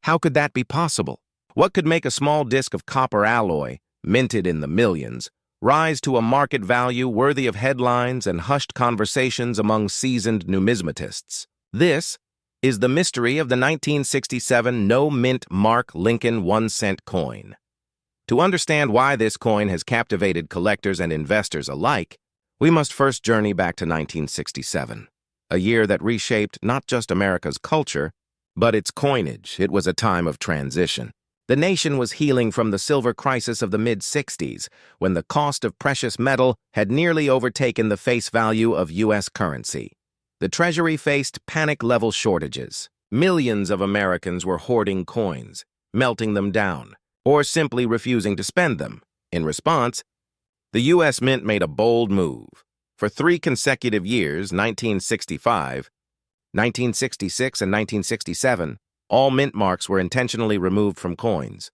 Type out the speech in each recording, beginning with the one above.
How could that be possible? What could make a small disc of copper alloy, minted in the millions, rise to a market value worthy of headlines and hushed conversations among seasoned numismatists? This is the mystery of the 1967 no-mint Mark Lincoln 1-cent coin. To understand why this coin has captivated collectors and investors alike, we must first journey back to 1967, a year that reshaped not just America's culture, but its coinage. It was a time of transition. The nation was healing from the silver crisis of the mid-60s, when the cost of precious metal had nearly overtaken the face value of U.S. currency. The Treasury faced panic-level shortages. Millions of Americans were hoarding coins, melting them down, or simply refusing to spend them. In response, the U.S. Mint made a bold move. For 3 consecutive years, 1965, 1966, and 1967, all mint marks were intentionally removed from coins.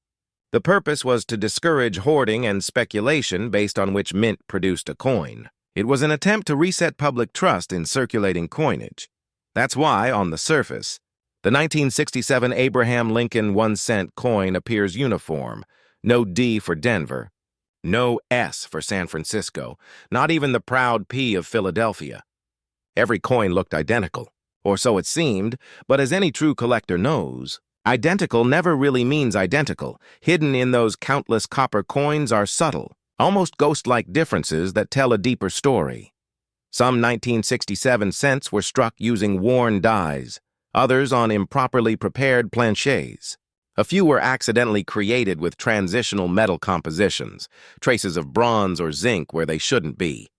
The purpose was to discourage hoarding and speculation based on which mint produced a coin. It was an attempt to reset public trust in circulating coinage. That's why, on the surface, the 1967 Abraham Lincoln 1-cent coin appears uniform. No D for Denver, no S for San Francisco, not even the proud P of Philadelphia. Every coin looked identical, or so it seemed, but as any true collector knows, identical never really means identical. Hidden in those countless copper coins are subtle, almost ghost-like differences that tell a deeper story. Some 1967 cents were struck using worn dies, others on improperly prepared planchets. A few were accidentally created with transitional metal compositions, traces of bronze or zinc where they shouldn't be.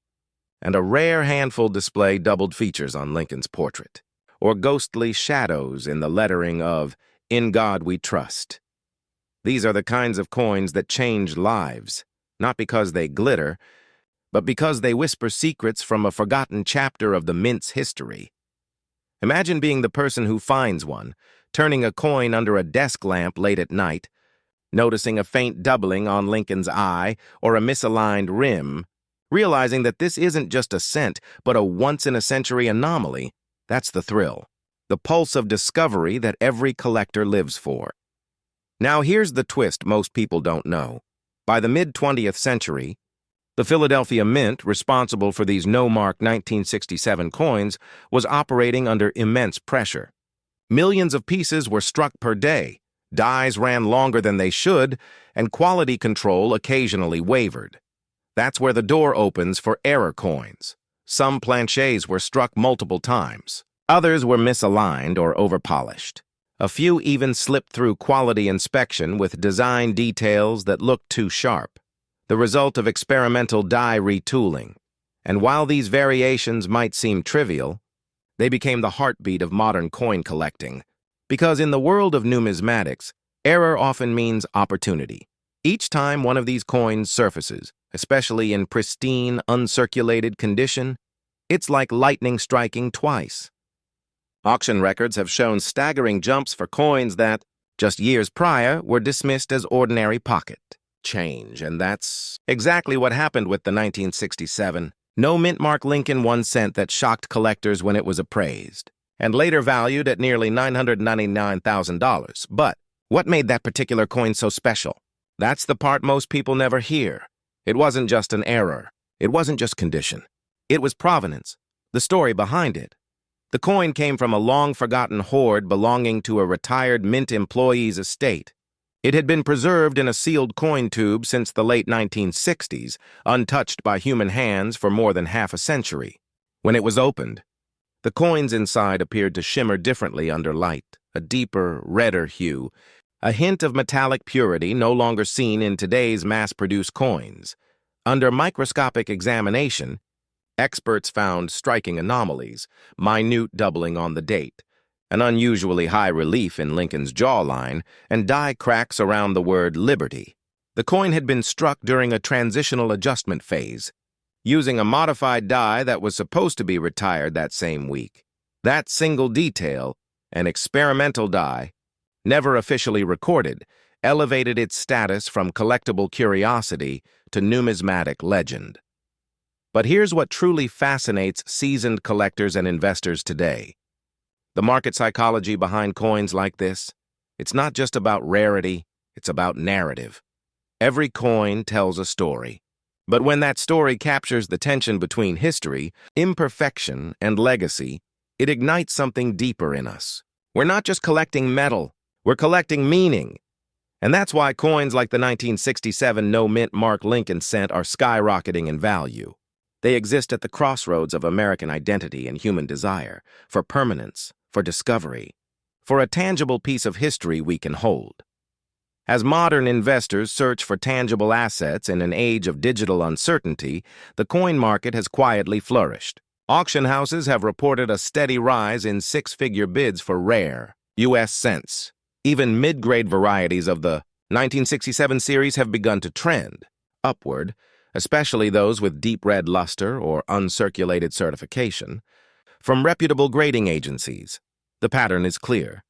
And a rare handful display doubled features on Lincoln's portrait, or ghostly shadows in the lettering of "In God We Trust." These are the kinds of coins that change lives, not because they glitter, but because they whisper secrets from a forgotten chapter of the mint's history. Imagine being the person who finds one, turning a coin under a desk lamp late at night, noticing a faint doubling on Lincoln's eye or a misaligned rim, realizing that this isn't just a cent, but a once-in-a-century anomaly. That's the thrill, the pulse of discovery that every collector lives for. Now here's the twist most people don't know. By the mid-20th century, the Philadelphia Mint, responsible for these no-mark 1967 coins, was operating under immense pressure. Millions of pieces were struck per day, dies ran longer than they should, and quality control occasionally wavered. That's where the door opens for error coins. Some planchets were struck multiple times. Others were misaligned or overpolished. A few even slipped through quality inspection with design details that looked too sharp, the result of experimental die retooling. And while these variations might seem trivial, they became the heartbeat of modern coin collecting. Because in the world of numismatics, error often means opportunity. Each time one of these coins surfaces, especially in pristine, uncirculated condition, it's like lightning striking twice. Auction records have shown staggering jumps for coins that, just years prior, were dismissed as ordinary pocket change, and that's exactly what happened with the 1967 no-mint Mark Lincoln 1-cent that shocked collectors when it was appraised, and later valued at nearly $999,000. But what made that particular coin so special? That's the part most people never hear. It wasn't just an error. It wasn't just condition. It was provenance, the story behind it. The coin came from a long-forgotten hoard belonging to a retired mint employee's estate. It had been preserved in a sealed coin tube since the late 1960s, untouched by human hands for more than half a century. When it was opened, the coins inside appeared to shimmer differently under light, a deeper, redder hue, a hint of metallic purity no longer seen in today's mass-produced coins. Under microscopic examination, experts found striking anomalies, minute doubling on the date, an unusually high relief in Lincoln's jawline, and die cracks around the word Liberty. The coin had been struck during a transitional adjustment phase, using a modified die that was supposed to be retired that same week. That single detail, an experimental die, never officially recorded, elevated its status from collectible curiosity to numismatic legend. But here's what truly fascinates seasoned collectors and investors today. The market psychology behind coins like this. It's not just about rarity, it's about narrative. Every coin tells a story. But when that story captures the tension between history, imperfection, and legacy, it ignites something deeper in us. We're not just collecting metal, we're collecting meaning. And that's why coins like the 1967 no-mint mark Lincoln cent are skyrocketing in value. They exist at the crossroads of American identity and human desire, for permanence, for discovery, for a tangible piece of history we can hold. As modern investors search for tangible assets in an age of digital uncertainty, the coin market has quietly flourished. Auction houses have reported a steady rise in six-figure bids for rare U.S. cents. Even mid-grade varieties of the 1967 series have begun to trend upward, especially those with deep red luster or uncirculated certification. From reputable grading agencies, the pattern is clear.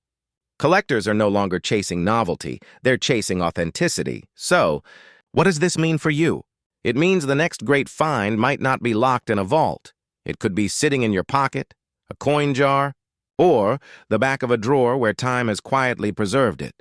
Collectors are no longer chasing novelty, they're chasing authenticity. So, what does this mean for you? It means the next great find might not be locked in a vault. It could be sitting in your pocket, a coin jar, or the back of a drawer where time has quietly preserved it.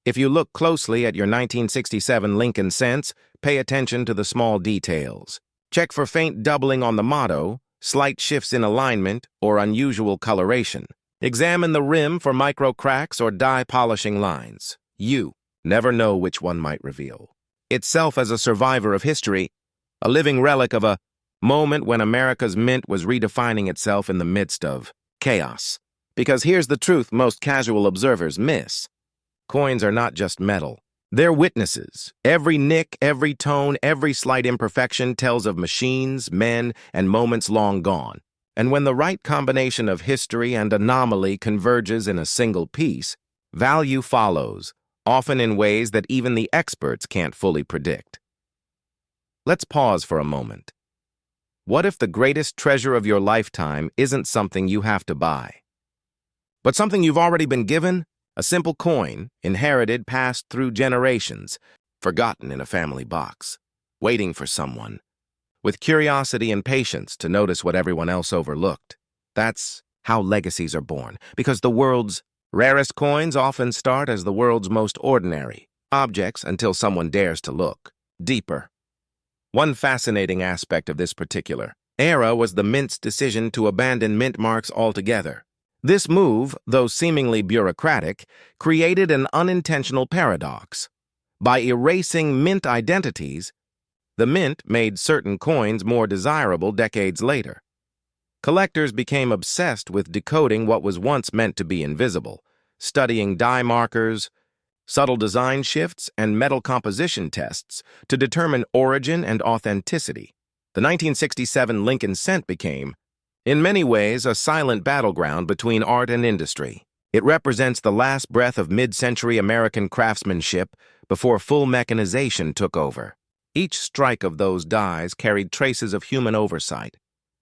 If you look closely at your 1967 Lincoln cents, pay attention to the small details. Check for faint doubling on the motto, slight shifts in alignment, or unusual coloration. Examine the rim for micro cracks or dye polishing lines. You never know which one might reveal itself as a survivor of history, a living relic of a moment when America's mint was redefining itself in the midst of chaos. Because here's the truth most casual observers miss. Coins are not just metal. They're witnesses. Every nick, every tone, every slight imperfection tells of machines, men, and moments long gone. And when the right combination of history and anomaly converges in a single piece, value follows, often in ways that even the experts can't fully predict. Let's pause for a moment. What if the greatest treasure of your lifetime isn't something you have to buy, but something you've already been given? A simple coin, inherited, passed through generations, forgotten in a family box, waiting for someone, with curiosity and patience to notice what everyone else overlooked. That's how legacies are born, because the world's rarest coins often start as the world's most ordinary objects until someone dares to look deeper. One fascinating aspect of this particular era was the mint's decision to abandon mint marks altogether. This move, though seemingly bureaucratic, created an unintentional paradox. By erasing mint identities, the mint made certain coins more desirable decades later. Collectors became obsessed with decoding what was once meant to be invisible, studying dye markers, subtle design shifts, and metal composition tests to determine origin and authenticity. The 1967 Lincoln cent became, in many ways, a silent battleground between art and industry. It represents the last breath of mid-century American craftsmanship before full mechanization took over. Each strike of those dies carried traces of human oversight,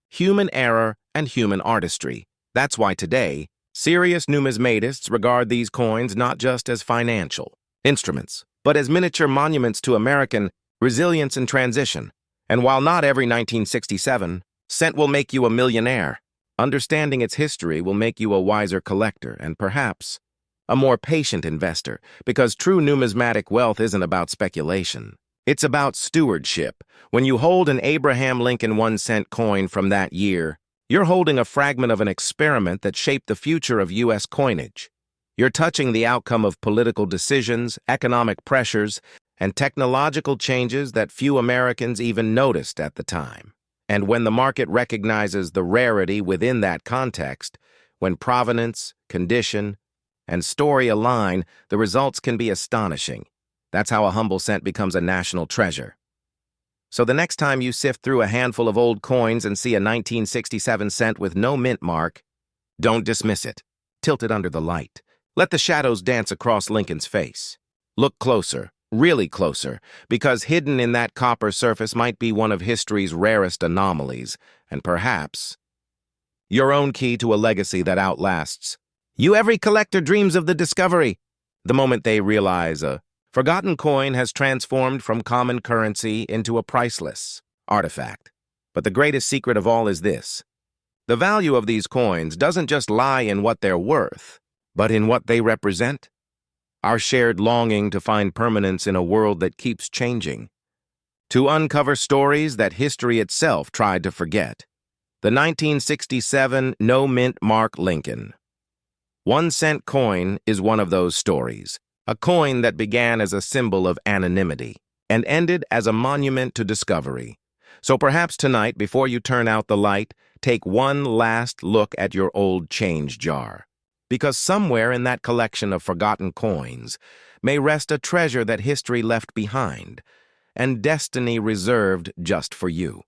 human error, and human artistry. That's why today, serious numismatists regard these coins not just as financial instruments, but as miniature monuments to American resilience and transition. And while not every 1967 cent will make you a millionaire, understanding its history will make you a wiser collector and perhaps a more patient investor, because true numismatic wealth isn't about speculation. It's about stewardship. When you hold an Abraham Lincoln 1-cent coin from that year, you're holding a fragment of an experiment that shaped the future of U.S. coinage. You're touching the outcome of political decisions, economic pressures, and technological changes that few Americans even noticed at the time. And when the market recognizes the rarity within that context, when provenance, condition, and story align, the results can be astonishing. That's how a humble cent becomes a national treasure. So the next time you sift through a handful of old coins and see a 1967 cent with no mint mark, don't dismiss it. Tilt it under the light. Let the shadows dance across Lincoln's face. Look closer. Really closer, because hidden in that copper surface might be one of history's rarest anomalies, and perhaps your own key to a legacy that outlasts you. Every collector dreams of the discovery, the moment they realize a forgotten coin has transformed from common currency into a priceless artifact. But the greatest secret of all is this: the value of these coins doesn't just lie in what they're worth, but in what they represent. our shared longing to find permanence in a world that keeps changing, to uncover stories that history itself tried to forget. The 1967 no-mint mark Lincoln. 1-cent coin is one of those stories, a coin that began as a symbol of anonymity and ended as a monument to discovery. So perhaps tonight, before you turn out the light, take one last look at your old change jar. Because somewhere in that collection of forgotten coins may rest a treasure that history left behind and destiny reserved just for you.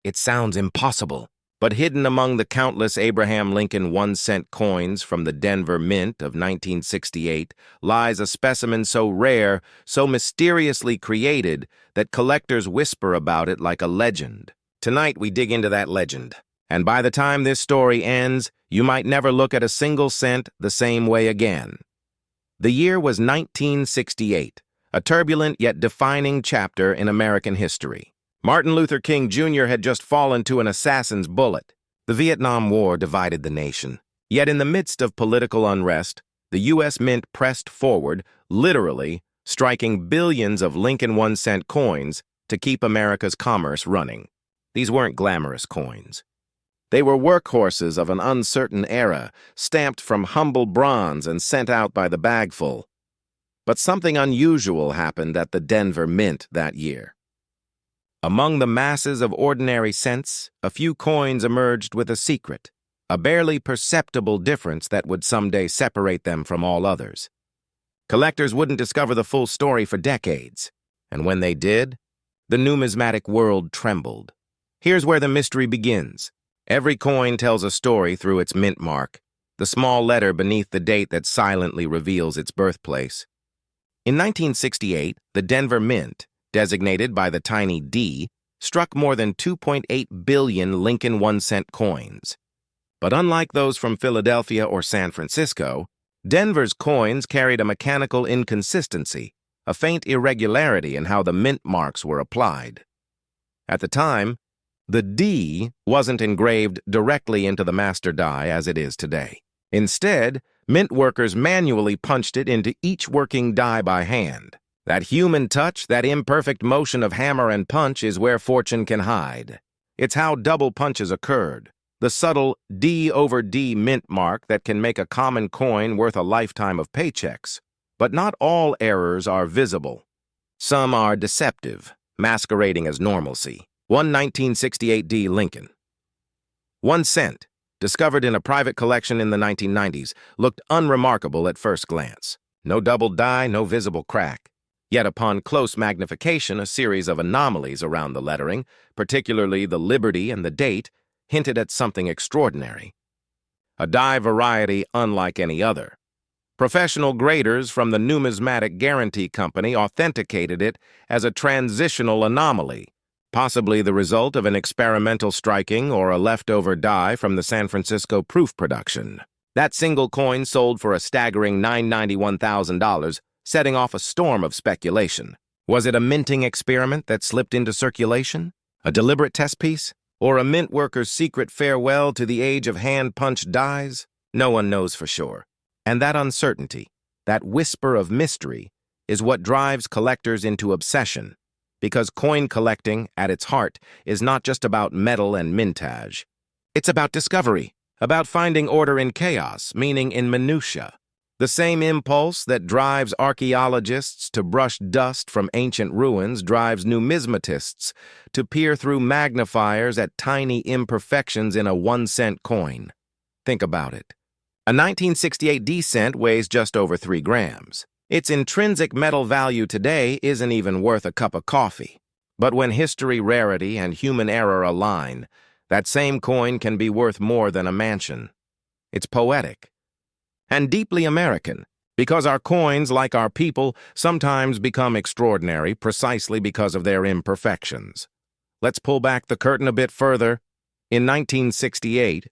It sounds impossible, but hidden among the countless Abraham Lincoln 1-cent coins from the Denver Mint of 1968 lies a specimen so rare, so mysteriously created, that collectors whisper about it like a legend. Tonight we dig into that legend, and by the time this story ends, you might never look at a single cent the same way again. The year was 1968, a turbulent yet defining chapter in American history. Martin Luther King Jr. had just fallen to an assassin's bullet. The Vietnam War divided the nation. Yet in the midst of political unrest, the U.S. Mint pressed forward, literally striking billions of Lincoln 1-cent coins to keep America's commerce running. These weren't glamorous coins. They were workhorses of an uncertain era, stamped from humble bronze and sent out by the bagful. But something unusual happened at the Denver Mint that year. Among the masses of ordinary cents, a few coins emerged with a secret, a barely perceptible difference that would someday separate them from all others. Collectors wouldn't discover the full story for decades, and when they did, the numismatic world trembled. Here's where the mystery begins. Every coin tells a story through its mint mark, the small letter beneath the date that silently reveals its birthplace. In 1968, the Denver Mint, designated by the tiny D, struck more than 2.8 billion Lincoln 1-cent coins. But unlike those from Philadelphia or San Francisco, Denver's coins carried a mechanical inconsistency, a faint irregularity in how the mint marks were applied. At the time, the D wasn't engraved directly into the master die as it is today. Instead, mint workers manually punched it into each working die by hand. That human touch, that imperfect motion of hammer and punch is where fortune can hide. It's how double punches occurred. The subtle D over D mint mark that can make a common coin worth a lifetime of paychecks. But not all errors are visible. Some are deceptive, masquerading as normalcy. 1968 D Lincoln. 1 cent, discovered in a private collection in the 1990s, looked unremarkable at first glance. No double die, no visible crack. Yet upon close magnification, a series of anomalies around the lettering, particularly the liberty and the date, hinted at something extraordinary. A die variety unlike any other. Professional graders from the Numismatic Guarantee Company authenticated it as a transitional anomaly, possibly the result of an experimental striking or a leftover die from the San Francisco proof production. That single coin sold for a staggering $991,000, setting off a storm of speculation. Was it a minting experiment that slipped into circulation? A deliberate test piece? Or a mint worker's secret farewell to the age of hand-punched dies? No one knows for sure. And that uncertainty, that whisper of mystery, is what drives collectors into obsession. Because coin collecting, at its heart, is not just about metal and mintage. It's about discovery, about finding order in chaos, meaning in minutiae. The same impulse that drives archaeologists to brush dust from ancient ruins drives numismatists to peer through magnifiers at tiny imperfections in a 1-cent coin. Think about it. A 1968 D cent weighs just over 3 grams. Its intrinsic metal value today isn't even worth a cup of coffee. But when history, rarity, and human error align, that same coin can be worth more than a mansion. It's poetic. And deeply American, because our coins, like our people, sometimes become extraordinary precisely because of their imperfections. Let's pull back the curtain a bit further. In 1968,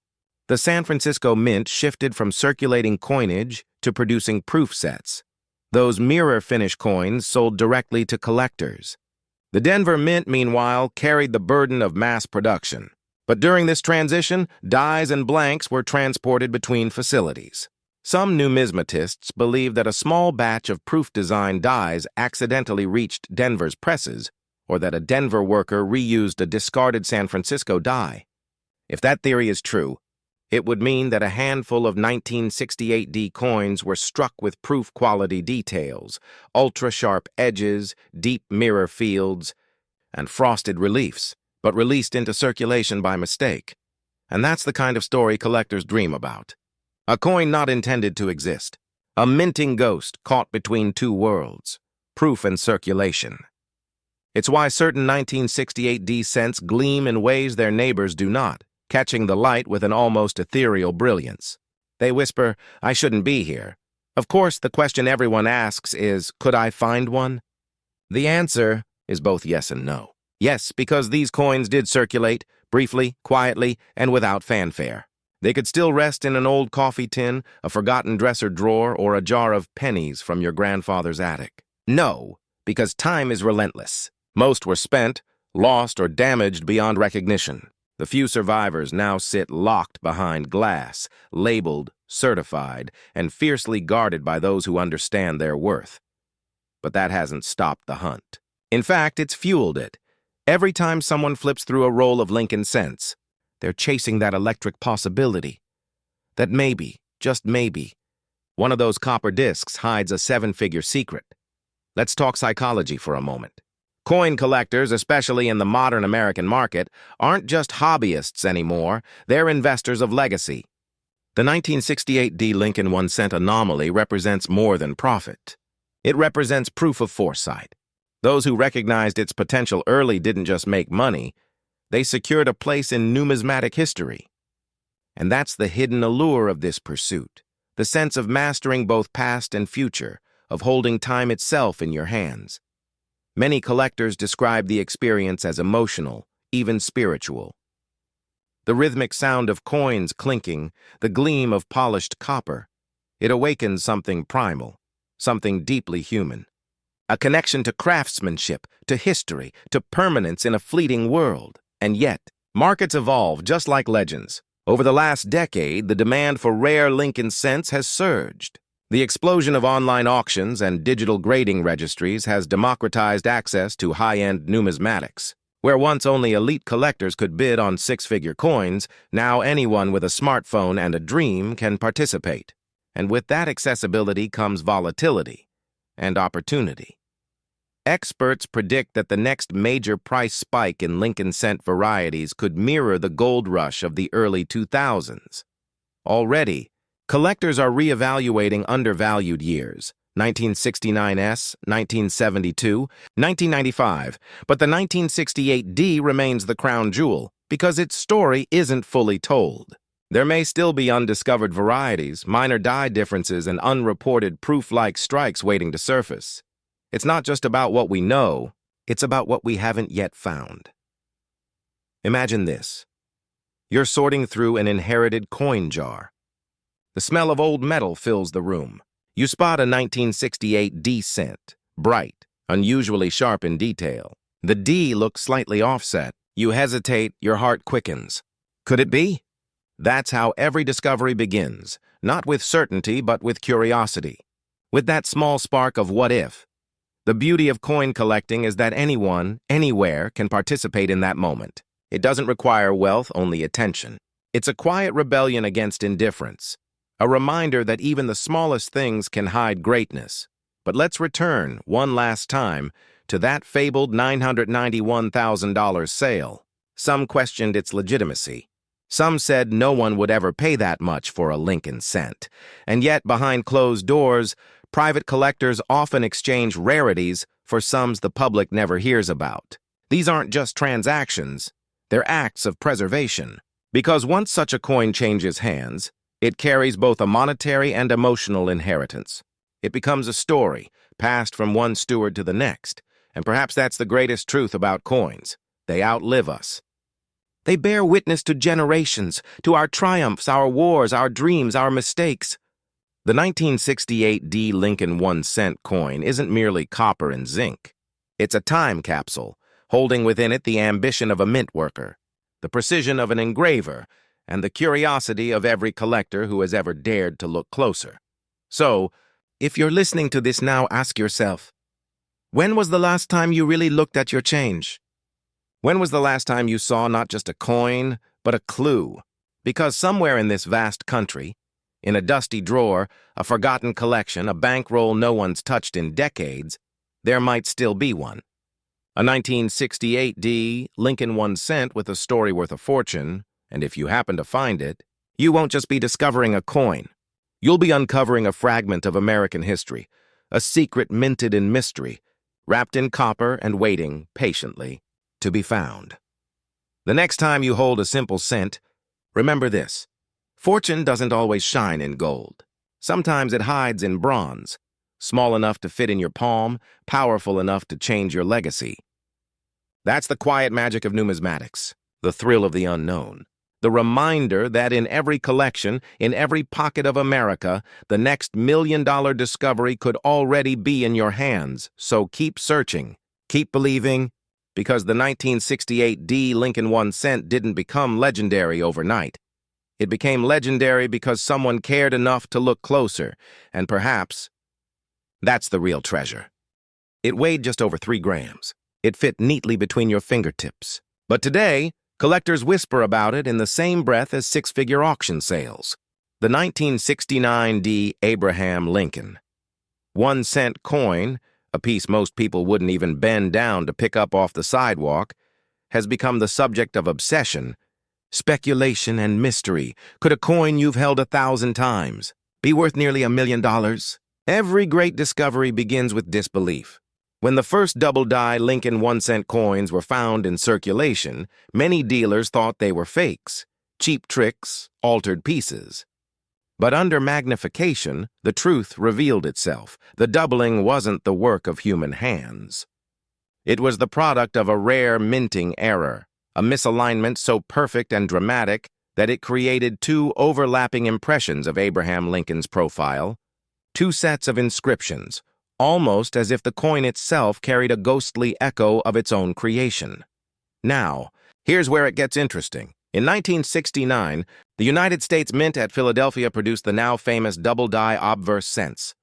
the San Francisco Mint shifted from circulating coinage to producing proof sets. Those mirror finish coins sold directly to collectors. The Denver Mint, meanwhile, carried the burden of mass production. But during this transition, dies and blanks were transported between facilities. Some numismatists believe that a small batch of proof-design dies accidentally reached Denver's presses, or that a Denver worker reused a discarded San Francisco die. If that theory is true, it would mean that a handful of 1968 D coins were struck with proof-quality details, ultra-sharp edges, deep mirror fields, and frosted reliefs, but released into circulation by mistake. And that's the kind of story collectors dream about. A coin not intended to exist. A minting ghost caught between two worlds, proof and circulation. It's why certain 1968 D cents gleam in ways their neighbors do not, catching the light with an almost ethereal brilliance. They whisper, "I shouldn't be here." Of course, the question everyone asks is, could I find one? The answer is both yes and no. Yes, because these coins did circulate, briefly, quietly, and without fanfare. They could still rest in an old coffee tin, a forgotten dresser drawer, or a jar of pennies from your grandfather's attic. No, because time is relentless. Most were spent, lost, or damaged beyond recognition. The few survivors now sit locked behind glass, labeled, certified, and fiercely guarded by those who understand their worth. But that hasn't stopped the hunt. In fact, it's fueled it. Every time someone flips through a roll of Lincoln cents, they're chasing that electric possibility. That maybe, just maybe, one of those copper discs hides a seven-figure secret. Let's talk psychology for a moment. Coin collectors, especially in the modern American market, aren't just hobbyists anymore, they're investors of legacy. The 1968 D Lincoln 1-cent anomaly represents more than profit. It represents proof of foresight. Those who recognized its potential early didn't just make money, they secured a place in numismatic history. And that's the hidden allure of this pursuit, the sense of mastering both past and future, of holding time itself in your hands. Many collectors describe the experience as emotional, even spiritual. The rhythmic sound of coins clinking, the gleam of polished copper, it awakens something primal, something deeply human. A connection to craftsmanship, to history, to permanence in a fleeting world. And yet, markets evolve just like legends. Over the last decade, the demand for rare Lincoln cents has surged. The explosion of online auctions and digital grading registries has democratized access to high-end numismatics. Where once only elite collectors could bid on six-figure coins, now anyone with a smartphone and a dream can participate. And with that accessibility comes volatility and opportunity. Experts predict that the next major price spike in Lincoln cent varieties could mirror the gold rush of the early 2000s. Already, collectors are reevaluating undervalued years, 1969S, 1972, 1995, but the 1968 D remains the crown jewel because its story isn't fully told. There may still be undiscovered varieties, minor die differences, and unreported proof-like strikes waiting to surface. It's not just about what we know, it's about what we haven't yet found. Imagine this. You're sorting through an inherited coin jar. The smell of old metal fills the room. You spot a 1968 D cent, bright, unusually sharp in detail. The D looks slightly offset. You hesitate, your heart quickens. Could it be? That's how every discovery begins, not with certainty but with curiosity. With that small spark of what if. The beauty of coin collecting is that anyone, anywhere, can participate in that moment. It doesn't require wealth, only attention. It's a quiet rebellion against indifference, a reminder that even the smallest things can hide greatness. But let's return, one last time, to that fabled $991,000 sale. Some questioned its legitimacy. Some said no one would ever pay that much for a Lincoln cent. And yet, behind closed doors, private collectors often exchange rarities for sums the public never hears about. These aren't just transactions, they're acts of preservation. Because once such a coin changes hands, it carries both a monetary and emotional inheritance. It becomes a story, passed from one steward to the next. And perhaps that's the greatest truth about coins. They outlive us. They bear witness to generations, to our triumphs, our wars, our dreams, our mistakes. The 1968 D Lincoln 1-cent coin isn't merely copper and zinc. It's a time capsule, holding within it the ambition of a mint worker, the precision of an engraver, and the curiosity of every collector who has ever dared to look closer. So, if you're listening to this now, ask yourself, when was the last time you really looked at your change? When was the last time you saw not just a coin, but a clue? Because somewhere in this vast country, in a dusty drawer, a forgotten collection, a bankroll no one's touched in decades, there might still be one. A 1968 D Lincoln 1 cent with a story worth a fortune, and if you happen to find it, you won't just be discovering a coin. You'll be uncovering a fragment of American history, a secret minted in mystery, wrapped in copper and waiting patiently to be found. The next time you hold a simple cent, remember this: fortune doesn't always shine in gold. Sometimes it hides in bronze, small enough to fit in your palm, powerful enough to change your legacy. That's the quiet magic of numismatics, the thrill of the unknown, the reminder that in every collection, in every pocket of America, the next million-dollar discovery could already be in your hands. So keep searching, keep believing, because the 1968 D Lincoln 1 cent didn't become legendary overnight. It became legendary because someone cared enough to look closer, and perhaps that's the real treasure. It weighed just over 3 grams. It fit neatly between your fingertips. But today, collectors whisper about it in the same breath as six-figure auction sales. The 1969 D Abraham Lincoln 1 cent coin, a piece most people wouldn't even bend down to pick up off the sidewalk, has become the subject of obsession, speculation, and mystery. Could a coin you've held 1,000 times be worth nearly $1 million? Every great discovery begins with disbelief. When the first double-die Lincoln 1 cent coins were found in circulation, many dealers thought they were fakes, cheap tricks, altered pieces. But under magnification, the truth revealed itself. The doubling wasn't the work of human hands. It was the product of a rare minting error, a misalignment so perfect and dramatic that it created 2 overlapping impressions of Abraham Lincoln's profile, 2 sets of inscriptions, almost as if the coin itself carried a ghostly echo of its own creation. Now, here's where it gets interesting. In 1969, the United States Mint at Philadelphia produced the now famous double-die obverse cents,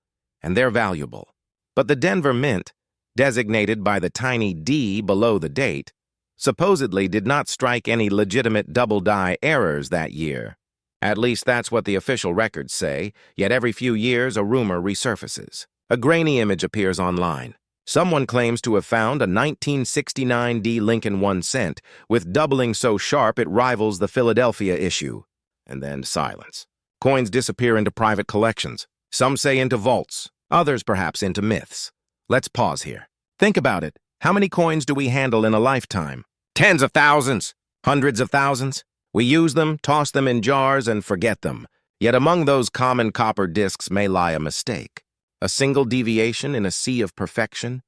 and they're valuable. But the Denver Mint, designated by the tiny D below the date, supposedly did not strike any legitimate double-die errors that year. At least that's what the official records say, yet every few years a rumor resurfaces. A grainy image appears online. Someone claims to have found a 1969 D Lincoln 1 cent, with doubling so sharp it rivals the Philadelphia issue. And then silence. Coins disappear into private collections. Some say into vaults, others perhaps into myths. Let's pause here. Think about it. How many coins do we handle in a lifetime? Tens of thousands, hundreds of thousands. We use them, toss them in jars, and forget them. Yet among those common copper discs may lie a mistake. A single deviation in a sea of perfection.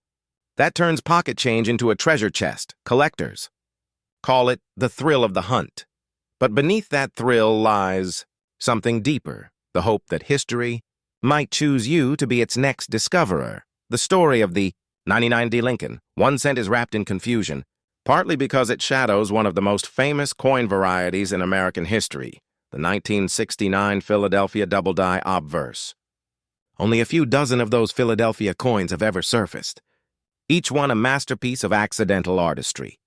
That turns pocket change into a treasure chest, collectors. Call it the thrill of the hunt. But beneath that thrill lies something deeper, the hope that history might choose you to be its next discoverer. The story of the 99 D Lincoln 1 cent is wrapped in confusion, partly because it shadows one of the most famous coin varieties in American history, the 1969 Philadelphia double-die obverse. Only a few dozen of those Philadelphia coins have ever surfaced, each one a masterpiece of accidental artistry.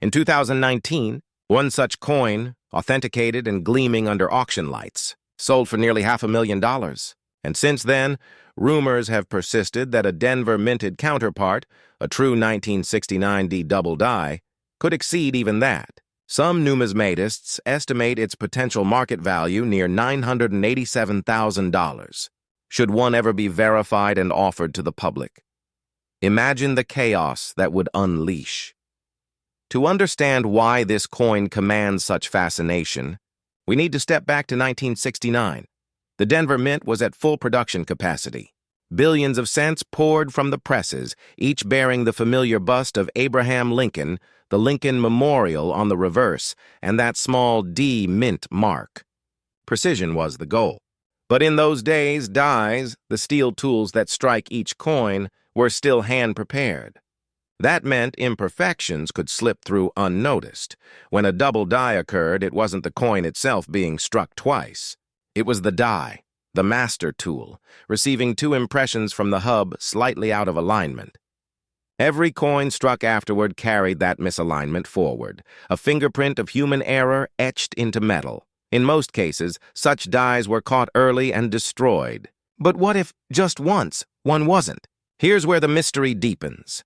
In 2019, one such coin, authenticated and gleaming under auction lights, sold for nearly $500,000. And since then, rumors have persisted that a Denver-minted counterpart, a true 1969 D double-die, could exceed even that. Some numismatists estimate its potential market value near $987,000. Should one ever be verified and offered to the public. Imagine the chaos that would unleash. To understand why this coin commands such fascination, we need to step back to 1969. The Denver Mint was at full production capacity. Billions of cents poured from the presses, each bearing the familiar bust of Abraham Lincoln, the Lincoln Memorial on the reverse, and that small D mint mark. Precision was the goal. But in those days, dies, the steel tools that strike each coin, were still hand-prepared. That meant imperfections could slip through unnoticed. When a double die occurred, it wasn't the coin itself being struck twice. It was the die, the master tool, receiving two impressions from the hub slightly out of alignment. Every coin struck afterward carried that misalignment forward, a fingerprint of human error etched into metal. In most cases, such dies were caught early and destroyed. But what if, just once, one wasn't? Here's where the mystery deepens.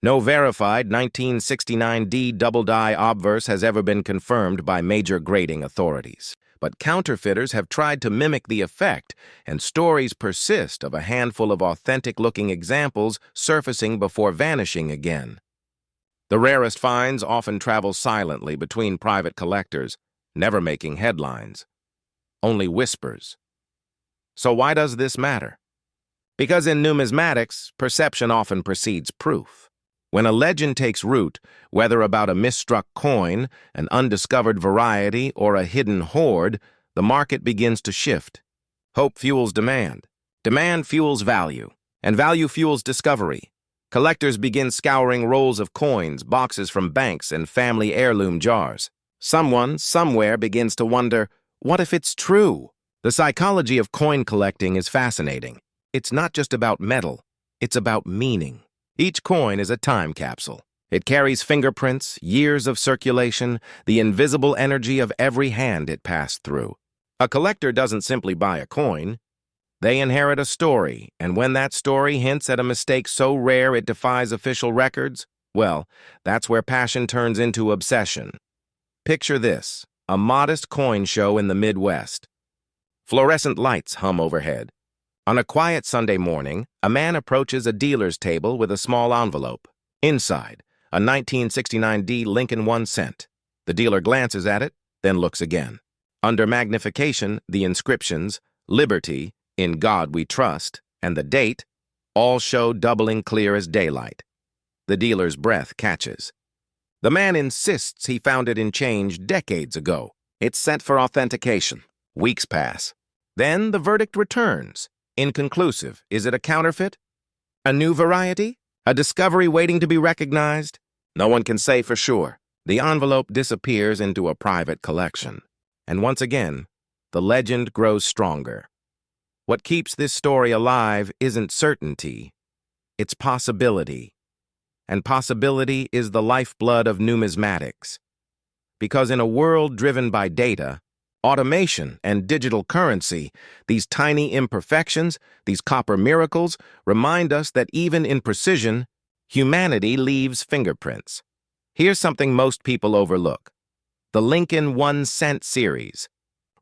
No verified 1969D double die obverse has ever been confirmed by major grading authorities. But counterfeiters have tried to mimic the effect, and stories persist of a handful of authentic-looking examples surfacing before vanishing again. The rarest finds often travel silently between private collectors, never making headlines. Only whispers. So why does this matter? Because in numismatics, perception often precedes proof. When a legend takes root, whether about a misstruck coin, an undiscovered variety, or a hidden hoard, the market begins to shift. Hope fuels demand. Demand fuels value. And value fuels discovery. Collectors begin scouring rolls of coins, boxes from banks, and family heirloom jars. Someone, somewhere, begins to wonder, what if it's true? The psychology of coin collecting is fascinating. It's not just about metal. It's about meaning. Each coin is a time capsule. It carries fingerprints, years of circulation, the invisible energy of every hand it passed through. A collector doesn't simply buy a coin. They inherit a story, and when that story hints at a mistake so rare it defies official records, well, that's where passion turns into obsession. Picture this, a modest coin show in the Midwest. Fluorescent lights hum overhead. On a quiet Sunday morning, a man approaches a dealer's table with a small envelope. Inside, a 1969D Lincoln 1 cent. The dealer glances at it, then looks again. Under magnification, the inscriptions, Liberty, In God We Trust, and the date, all show doubling clear as daylight. The dealer's breath catches. The man insists he found it in change decades ago. It's sent for authentication. Weeks pass. Then the verdict returns. Inconclusive. Is it a counterfeit? A new variety? A discovery waiting to be recognized? No one can say for sure. The envelope disappears into a private collection. And once again, the legend grows stronger. What keeps this story alive isn't certainty. It's possibility. And possibility is the lifeblood of numismatics. Because in a world driven by data, automation, and digital currency, these tiny imperfections, these copper miracles, remind us that even in precision, humanity leaves fingerprints. Here's something most people overlook. The Lincoln 1 cent series,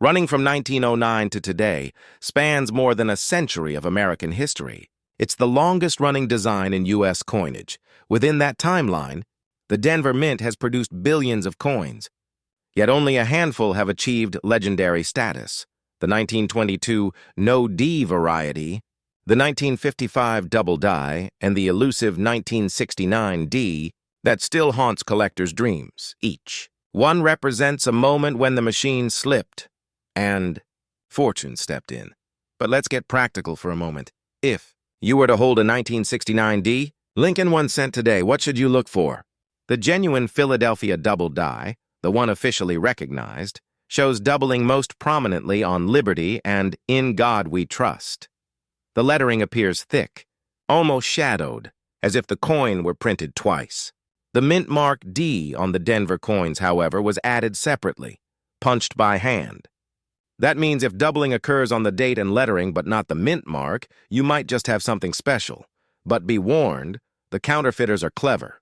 running from 1909 to today, spans more than a century of American history. It's the longest-running design in U.S. coinage. Within that timeline, the Denver Mint has produced billions of coins. Yet only a handful have achieved legendary status. The 1922 No-D variety, the 1955 double die, and the elusive 1969 D that still haunts collectors' dreams, each. One represents a moment when the machine slipped and fortune stepped in. But let's get practical for a moment. If you were to hold a 1969 D, Lincoln 1 cent today, what should you look for? The genuine Philadelphia double die, the one officially recognized, shows doubling most prominently on Liberty and In God We Trust. The lettering appears thick, almost shadowed, as if the coin were printed twice. The mint mark D on the Denver coins, however, was added separately, punched by hand. That means if doubling occurs on the date and lettering but not the mint mark, you might just have something special. But be warned, the counterfeiters are clever.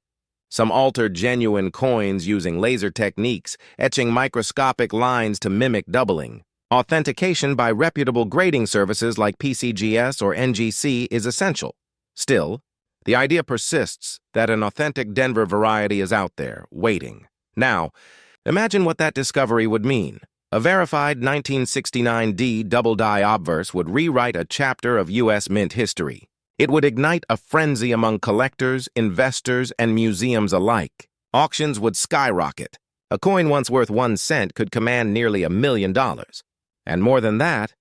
Some altered genuine coins using laser techniques, etching microscopic lines to mimic doubling. Authentication by reputable grading services like PCGS or NGC is essential. Still, the idea persists that an authentic Denver variety is out there, waiting. Now, imagine what that discovery would mean. A verified 1969D double die obverse would rewrite a chapter of U.S. Mint history. It would ignite a frenzy among collectors, investors, and museums alike. Auctions would skyrocket. A coin once worth 1 cent could command nearly $1 million. And more than that,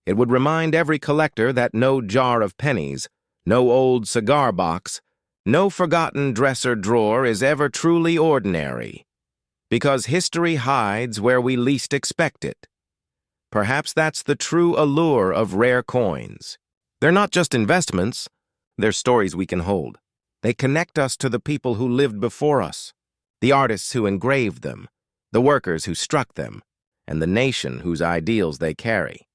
it would remind every collector that no jar of pennies, no old cigar box, no forgotten dresser drawer is ever truly ordinary. Because history hides where we least expect it. Perhaps that's the true allure of rare coins. They're not just investments, they're stories we can hold. They connect us to the people who lived before us, the artists who engraved them, the workers who struck them, and the nation whose ideals they carry.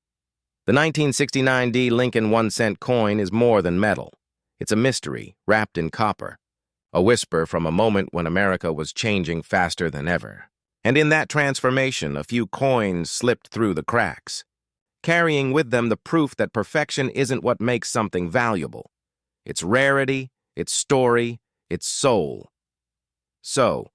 The 1969 D Lincoln 1-cent coin is more than metal. It's a mystery wrapped in copper, a whisper from a moment when America was changing faster than ever. And in that transformation, a few coins slipped through the cracks, carrying with them the proof that perfection isn't what makes something valuable. It's rarity, its story, its soul. So,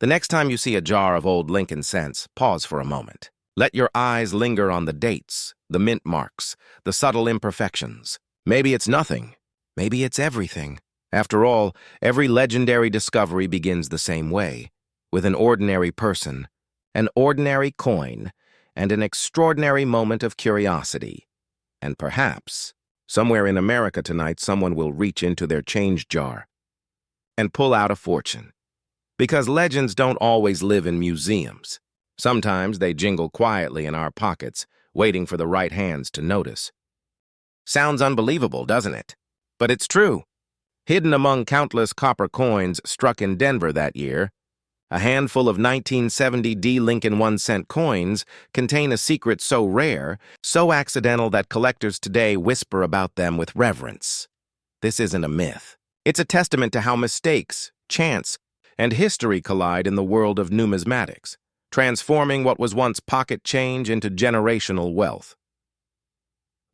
the next time you see a jar of old Lincoln cents, pause for a moment. Let your eyes linger on the dates, the mint marks, the subtle imperfections. Maybe it's nothing. Maybe it's everything. After all, every legendary discovery begins the same way, with an ordinary person, an ordinary coin, and an extraordinary moment of curiosity. And perhaps, somewhere in America tonight, someone will reach into their change jar and pull out a fortune. Because legends don't always live in museums. Sometimes they jingle quietly in our pockets, waiting for the right hands to notice. Sounds unbelievable, doesn't it? But it's true. Hidden among countless copper coins struck in Denver that year, a handful of 1970 D Lincoln 1-cent coins contain a secret so rare, so accidental that collectors today whisper about them with reverence. This isn't a myth. It's a testament to how mistakes, chance, and history collide in the world of numismatics, transforming what was once pocket change into generational wealth.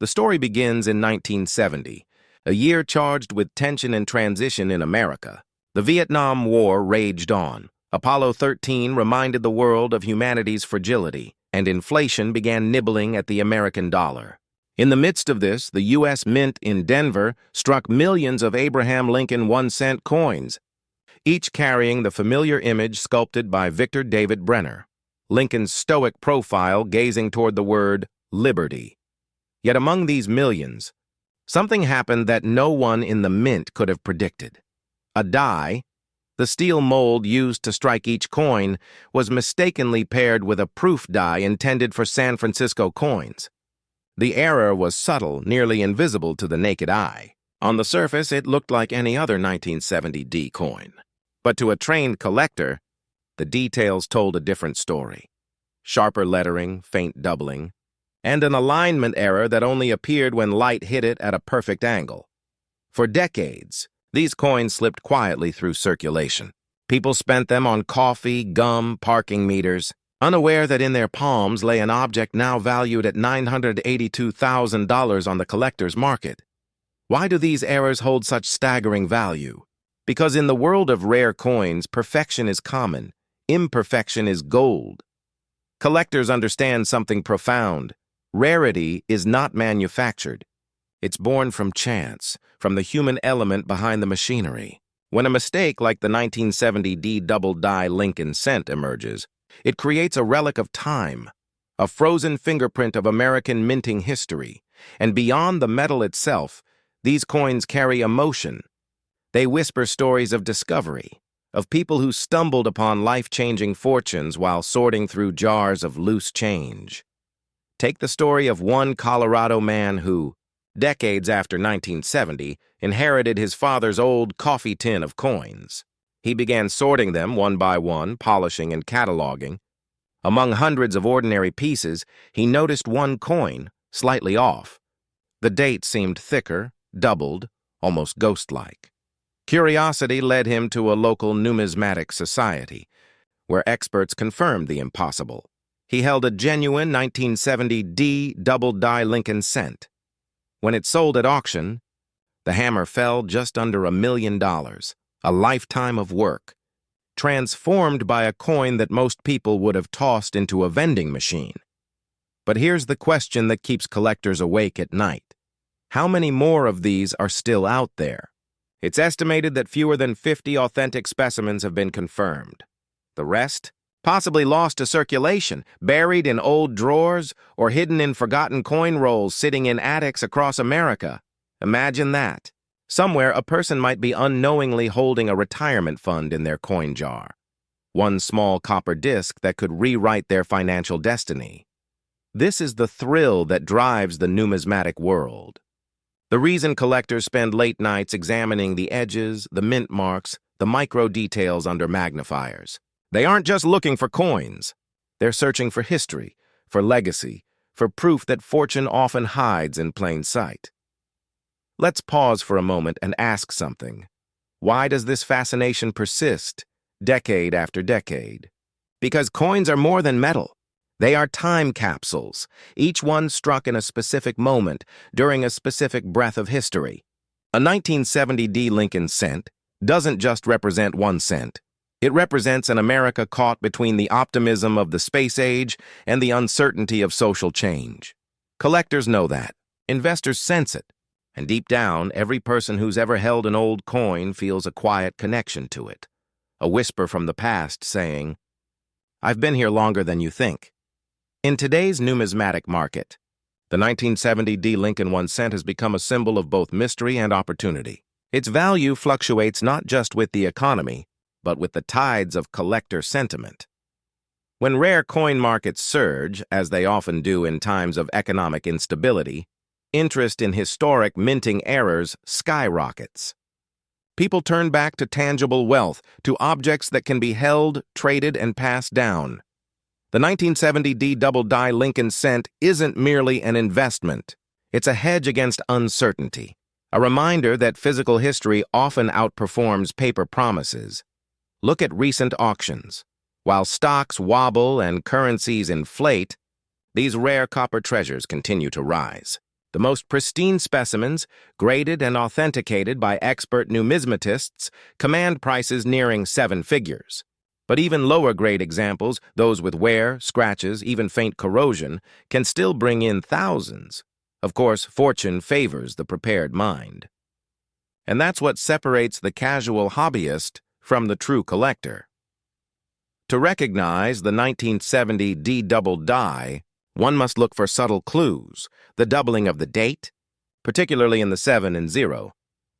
The story begins in 1970, a year charged with tension and transition in America. The Vietnam War raged on. Apollo 13 reminded the world of humanity's fragility, and inflation began nibbling at the American dollar. In the midst of this, the U.S. Mint in Denver struck millions of Abraham Lincoln 1-cent coins, each carrying the familiar image sculpted by Victor David Brenner, Lincoln's stoic profile gazing toward the word liberty. Yet among these millions, something happened that no one in the mint could have predicted. A die, the steel mold used to strike each coin, was mistakenly paired with a proof die intended for San Francisco coins. The error was subtle, nearly invisible to the naked eye. On the surface, it looked like any other 1970 D coin. But to a trained collector, the details told a different story. Sharper lettering, faint doubling, and an alignment error that only appeared when light hit it at a perfect angle. For decades, these coins slipped quietly through circulation. People spent them on coffee, gum, parking meters, unaware that in their palms lay an object now valued at $982,000 on the collector's market. Why do these errors hold such staggering value? Because in the world of rare coins, perfection is common, imperfection is gold. Collectors understand something profound. Rarity is not manufactured. It's born from chance, from the human element behind the machinery. When a mistake like the 1970 D double die Lincoln cent emerges, it creates a relic of time, a frozen fingerprint of American minting history. And beyond the metal itself, these coins carry emotion. They whisper stories of discovery, of people who stumbled upon life-changing fortunes while sorting through jars of loose change. Take the story of one Colorado man who, decades after 1970, inherited his father's old coffee tin of coins. He began sorting them one by one, polishing and cataloging. Among hundreds of ordinary pieces, he noticed one coin, slightly off. The date seemed thicker, doubled, almost ghost-like. Curiosity led him to a local numismatic society, where experts confirmed the impossible. He held a genuine 1970 D double die Lincoln cent. When it sold at auction, the hammer fell just under $1 million, a lifetime of work, transformed by a coin that most people would have tossed into a vending machine. But here's the question that keeps collectors awake at night. How many more of these are still out there? It's estimated that fewer than 50 authentic specimens have been confirmed. The rest? Possibly lost to circulation, buried in old drawers, or hidden in forgotten coin rolls sitting in attics across America. Imagine that. Somewhere, a person might be unknowingly holding a retirement fund in their coin jar. One small copper disc that could rewrite their financial destiny. This is the thrill that drives the numismatic world. The reason collectors spend late nights examining the edges, the mint marks, the micro details under magnifiers. They aren't just looking for coins. They're searching for history, for legacy, for proof that fortune often hides in plain sight. Let's pause for a moment and ask something. Why does this fascination persist, decade after decade? Because coins are more than metal. They are time capsules, each one struck in a specific moment during a specific breath of history. A 1970 D Lincoln cent doesn't just represent 1 cent. It represents an America caught between the optimism of the space age and the uncertainty of social change. Collectors know that. Investors sense it. And deep down, every person who's ever held an old coin feels a quiet connection to it. A whisper from the past saying, "I've been here longer than you think." In today's numismatic market, the 1970 D Lincoln 1 cent has become a symbol of both mystery and opportunity. Its value fluctuates not just with the economy, but with the tides of collector sentiment. When rare coin markets surge, as they often do in times of economic instability, interest in historic minting errors skyrockets. People turn back to tangible wealth, to objects that can be held, traded, and passed down. The 1970 D double die Lincoln cent isn't merely an investment. It's a hedge against uncertainty, a reminder that physical history often outperforms paper promises. Look at recent auctions. While stocks wobble and currencies inflate, these rare copper treasures continue to rise. The most pristine specimens, graded and authenticated by expert numismatists, command prices nearing 7 figures. But even lower-grade examples, those with wear, scratches, even faint corrosion, can still bring in thousands. Of course, fortune favors the prepared mind. And that's what separates the casual hobbyist from the true collector. To recognize the 1970 D double die, one must look for subtle clues, the doubling of the date, particularly in the 7 and 0,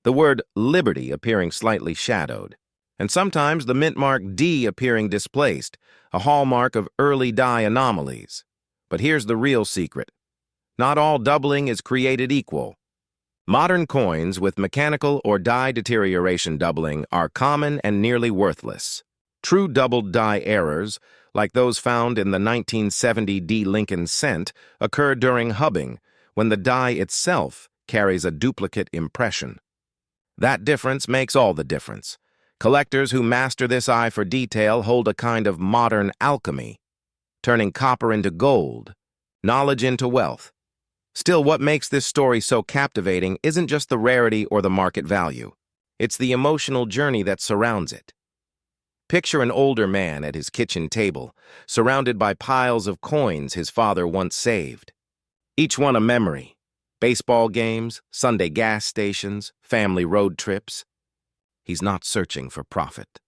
the word liberty appearing slightly shadowed, and sometimes the mint mark D appearing displaced, a hallmark of early die anomalies. But here's the real secret. Not all doubling is created equal. Modern coins with mechanical or die deterioration doubling are common and nearly worthless. True doubled die errors, like those found in the 1970 D Lincoln cent, occur during hubbing, when the die itself carries a duplicate impression. That difference makes all the difference. Collectors who master this eye for detail hold a kind of modern alchemy, turning copper into gold, knowledge into wealth. Still, what makes this story so captivating isn't just the rarity or the market value. It's the emotional journey that surrounds it. Picture an older man at his kitchen table, surrounded by piles of coins his father once saved. Each one a memory. Baseball games, Sunday gas stations, family road trips. He's not searching for profit.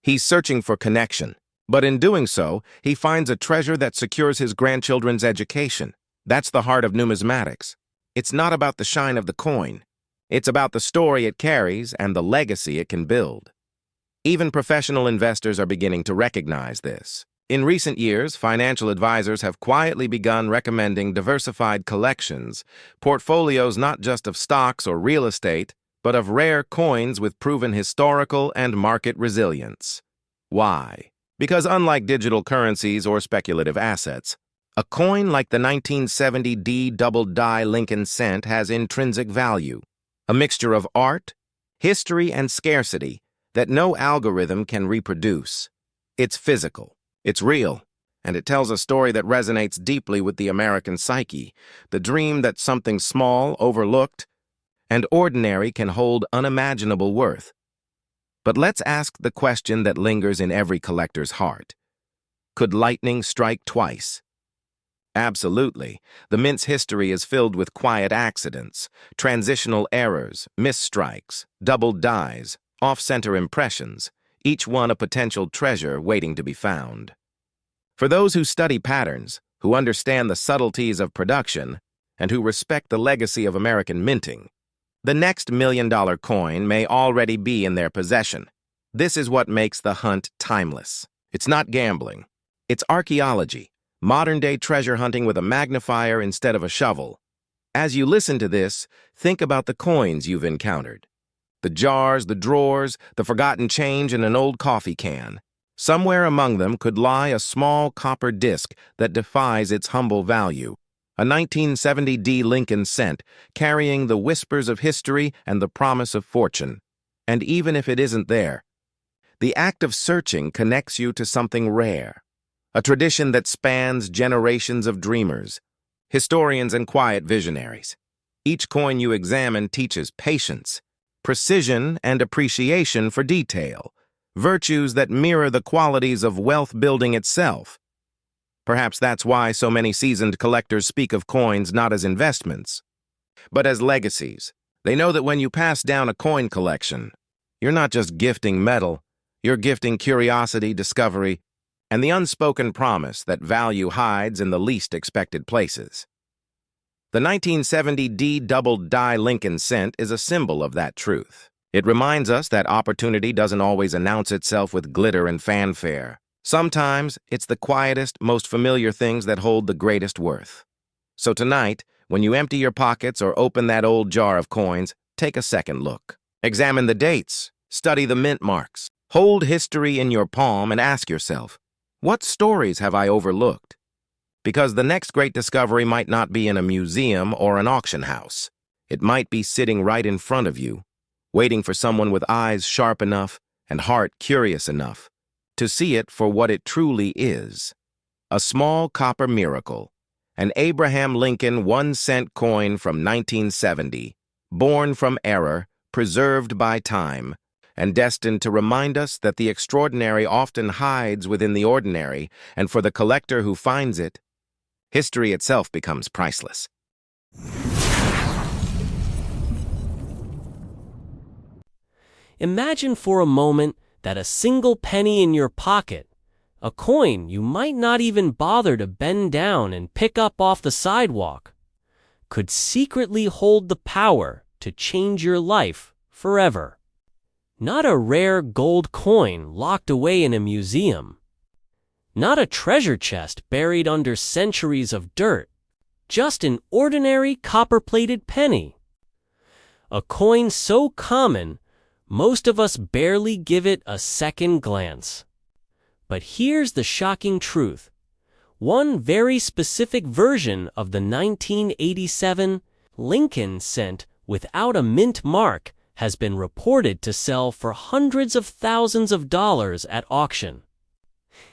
He's searching for connection. But in doing so, he finds a treasure that secures his grandchildren's education. That's the heart of numismatics. It's not about the shine of the coin. It's about the story it carries and the legacy it can build. Even professional investors are beginning to recognize this. In recent years, financial advisors have quietly begun recommending diversified collections, portfolios not just of stocks or real estate, but of rare coins with proven historical and market resilience. Why? Because unlike digital currencies or speculative assets, a coin like the 1970 D double die Lincoln cent has intrinsic value, a mixture of art, history, and scarcity that no algorithm can reproduce. It's physical, it's real, and it tells a story that resonates deeply with the American psyche, the dream that something small, overlooked, and ordinary can hold unimaginable worth. But let's ask the question that lingers in every collector's heart. Could lightning strike twice? Absolutely. The mint's history is filled with quiet accidents, transitional errors, misstrikes, double dies, off-center impressions, each one a potential treasure waiting to be found. For those who study patterns, who understand the subtleties of production, and who respect the legacy of American minting, the next $1 million coin may already be in their possession. This is what makes the hunt timeless. It's not gambling. It's archaeology, modern-day treasure hunting with a magnifier instead of a shovel. As you listen to this, think about the coins you've encountered. The jars, the drawers, the forgotten change in an old coffee can. Somewhere among them could lie a small copper disc that defies its humble value. A 1970 D Lincoln cent, carrying the whispers of history and the promise of fortune. And even if it isn't there, the act of searching connects you to something rare. A tradition that spans generations of dreamers, historians and quiet visionaries. Each coin you examine teaches patience, precision, and appreciation for detail, virtues that mirror the qualities of wealth building itself. Perhaps that's why so many seasoned collectors speak of coins not as investments, but as legacies. They know that when you pass down a coin collection, you're not just gifting metal, you're gifting curiosity, discovery, and the unspoken promise that value hides in the least expected places. The 1970 D double die Lincoln cent is a symbol of that truth. It reminds us that opportunity doesn't always announce itself with glitter and fanfare. Sometimes it's the quietest, most familiar things that hold the greatest worth. So tonight, when you empty your pockets or open that old jar of coins, take a second look. Examine the dates, study the mint marks, hold history in your palm and ask yourself, what stories have I overlooked? Because the next great discovery might not be in a museum or an auction house. It might be sitting right in front of you, waiting for someone with eyes sharp enough and heart curious enough to see it for what it truly is. A small copper miracle, an Abraham Lincoln 1-cent coin from 1970, born from error, preserved by time, and destined to remind us that the extraordinary often hides within the ordinary, and for the collector who finds it, history itself becomes priceless. Imagine for a moment that a single penny in your pocket, a coin you might not even bother to bend down and pick up off the sidewalk, could secretly hold the power to change your life forever. Not a rare gold coin locked away in a museum. Not a treasure chest buried under centuries of dirt. Just an ordinary copper-plated penny. A coin so common, most of us barely give it a second glance. But here's the shocking truth. One very specific version of the 1987 Lincoln cent without a mint mark has been reported to sell for hundreds of thousands of dollars at auction.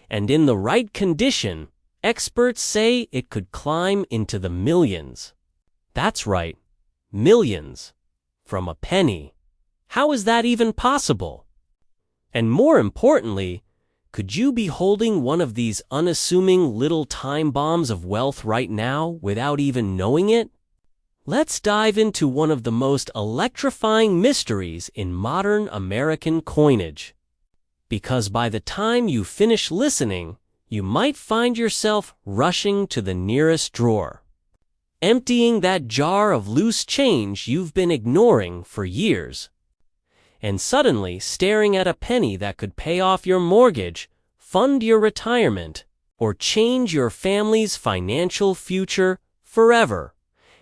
And in the right condition, experts say it could climb into the millions. That's right, millions. From a penny. How is that even possible? And more importantly, could you be holding one of these unassuming little time bombs of wealth right now without even knowing it? Let's dive into one of the most electrifying mysteries in modern American coinage. Because by the time you finish listening, you might find yourself rushing to the nearest drawer, emptying that jar of loose change you've been ignoring for years, and suddenly staring at a penny that could pay off your mortgage, fund your retirement, or change your family's financial future forever.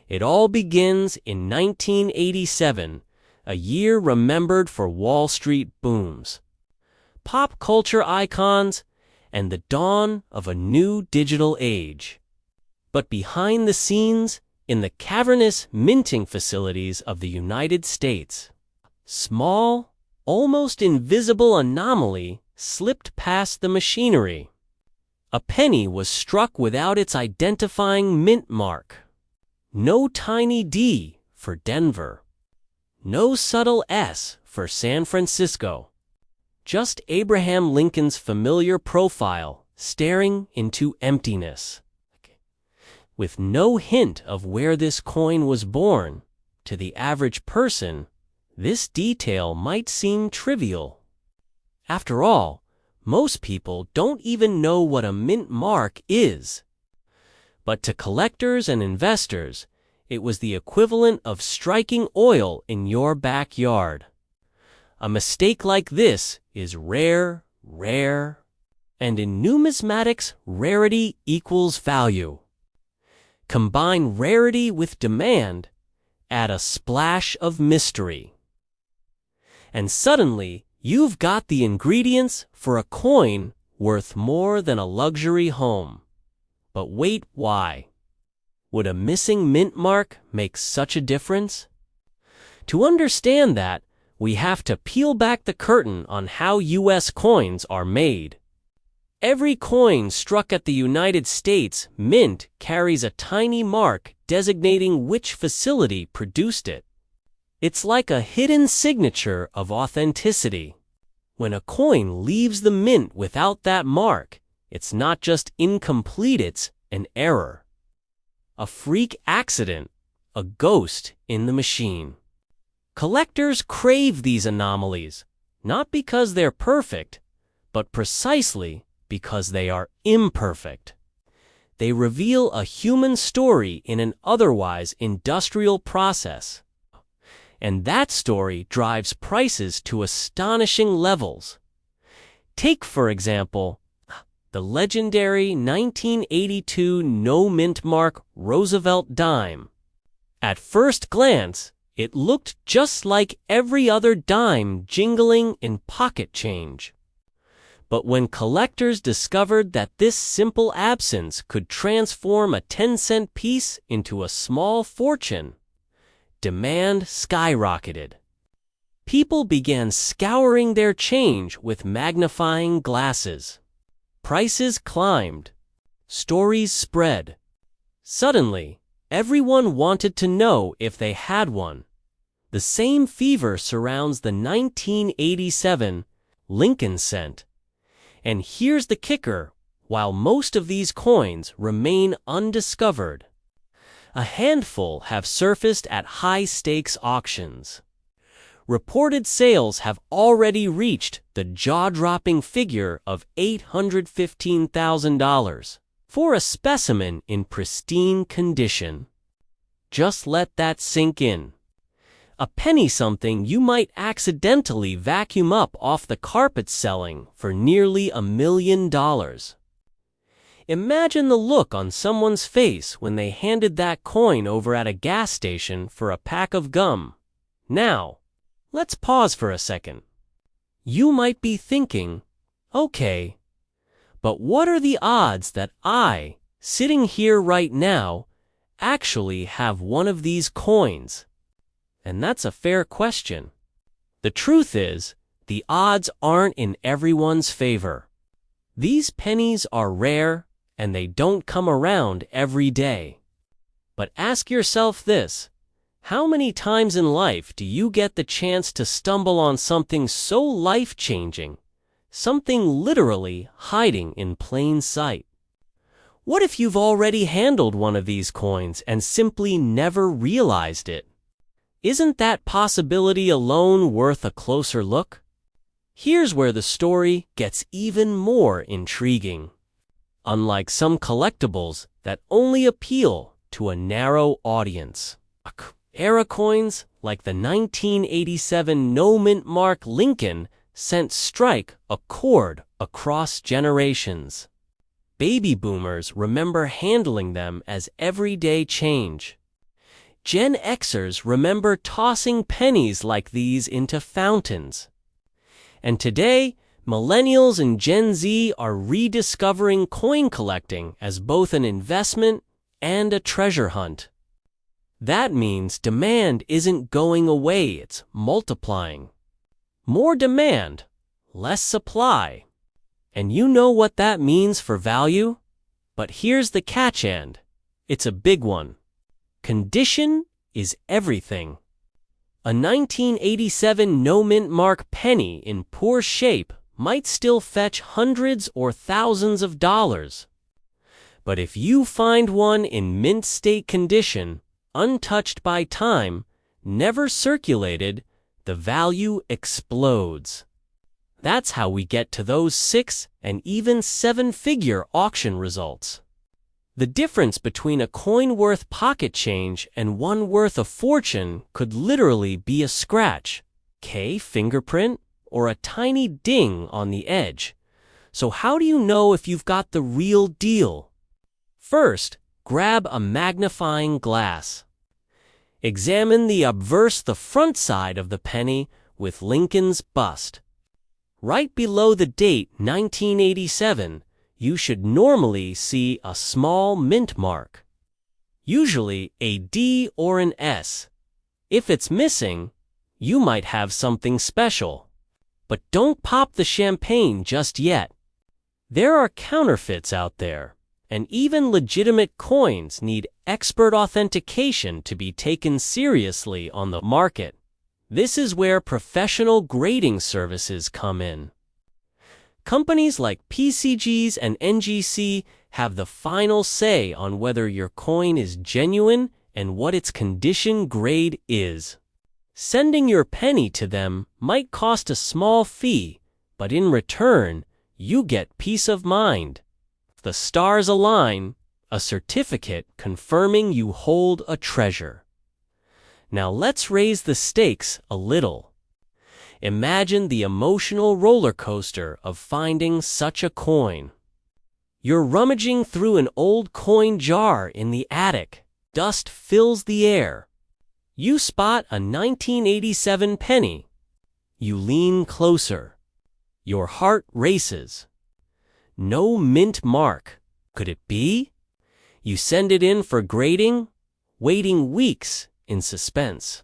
It all begins in 1987, a year remembered for Wall Street booms, pop culture icons, and the dawn of a new digital age. But behind the scenes, in the cavernous minting facilities of the United States, small, almost invisible anomaly slipped past the machinery. A penny was struck without its identifying mint mark. No tiny D for Denver. No subtle S for San Francisco. Just Abraham Lincoln's familiar profile staring into emptiness. With no hint of where this coin was born, to the average person, this detail might seem trivial. After all, most people don't even know what a mint mark is. But to collectors and investors, it was the equivalent of striking oil in your backyard. A mistake like this is rare, And in numismatics, rarity equals value. Combine rarity with demand, add a splash of mystery. And suddenly, you've got the ingredients for a coin worth more than a luxury home. But wait, why? Would a missing mint mark make such a difference? To understand that, we have to peel back the curtain on how U.S. coins are made. Every coin struck at the United States Mint carries a tiny mark designating which facility produced it. It's like a hidden signature of authenticity. When a coin leaves the mint without that mark, it's not just incomplete, it's an error. A freak accident, a ghost in the machine. Collectors crave these anomalies, not because they're perfect, but precisely because they are imperfect. They reveal a human story in an otherwise industrial process. And that story drives prices to astonishing levels. Take, for example, the legendary 1982 no-mint mark Roosevelt dime. At first glance, it looked just like every other dime jingling in pocket change. But when collectors discovered that this simple absence could transform a 10-cent piece into a small fortune, demand skyrocketed. People began scouring their change with magnifying glasses. Prices climbed. Stories spread. Suddenly, everyone wanted to know if they had one. The same fever surrounds the 1987 Lincoln cent. And here's the kicker, while most of these coins remain undiscovered, a handful have surfaced at high-stakes auctions. Reported sales have already reached the jaw-dropping figure of $815,000 for a specimen in pristine condition. Just let that sink in. A penny something you might accidentally vacuum up off the carpet selling for nearly $1 million. Imagine the look on someone's face when they handed that coin over at a gas station for a pack of gum. Now, let's pause for a second. You might be thinking, okay, but what are the odds that I, sitting here right now, actually have one of these coins? And that's a fair question. The truth is, the odds aren't in everyone's favor. These pennies are rare, and they don't come around every day. But ask yourself this: how many times in life do you get the chance to stumble on something so life-changing, something literally hiding in plain sight? What if you've already handled one of these coins and simply never realized it? Isn't that possibility alone worth a closer look? Here's where the story gets even more intriguing. Unlike some collectibles that only appeal to a narrow audience, era coins like the 1987 no-mint mark Lincoln cent strike a chord across generations. Baby boomers remember handling them as everyday change. Gen Xers remember tossing pennies like these into fountains. And today, millennials and Gen Z are rediscovering coin collecting as both an investment and a treasure hunt. That means demand isn't going away, it's multiplying. More demand, less supply. And you know what that means for value? But here's the catch, and it's a big one. Condition is everything. A 1987 no-mint mark penny in poor shape might still fetch hundreds or thousands of dollars. But if you find one in mint state condition, untouched by time, never circulated, the value explodes. That's how we get to those 6- and even 7-figure auction results. The difference between a coin worth pocket change and one worth a fortune could literally be a scratch, fingerprint, or a tiny ding on the edge. So how do you know if you've got the real deal? First, grab a magnifying glass. Examine the obverse the front side of the penny with Lincoln's bust. Right below the date 1987, you should normally see a small mint mark, usually a D or an S. If it's missing, you might have something special. But don't pop the champagne just yet. There are counterfeits out there, and even legitimate coins need expert authentication to be taken seriously on the market. This is where professional grading services come in. Companies like PCGs and NGC have the final say on whether your coin is genuine and what its condition grade is. Sending your penny to them might cost a small fee, but in return, you get peace of mind. If the stars align, a certificate confirming you hold a treasure. Now let's raise the stakes a little. Imagine the emotional roller coaster of finding such a coin. You're rummaging through an old coin jar in the attic. Dust fills the air. You spot a 1987 penny. You lean closer. Your heart races. No mint mark. Could it be? You send it in for grading, waiting weeks in suspense.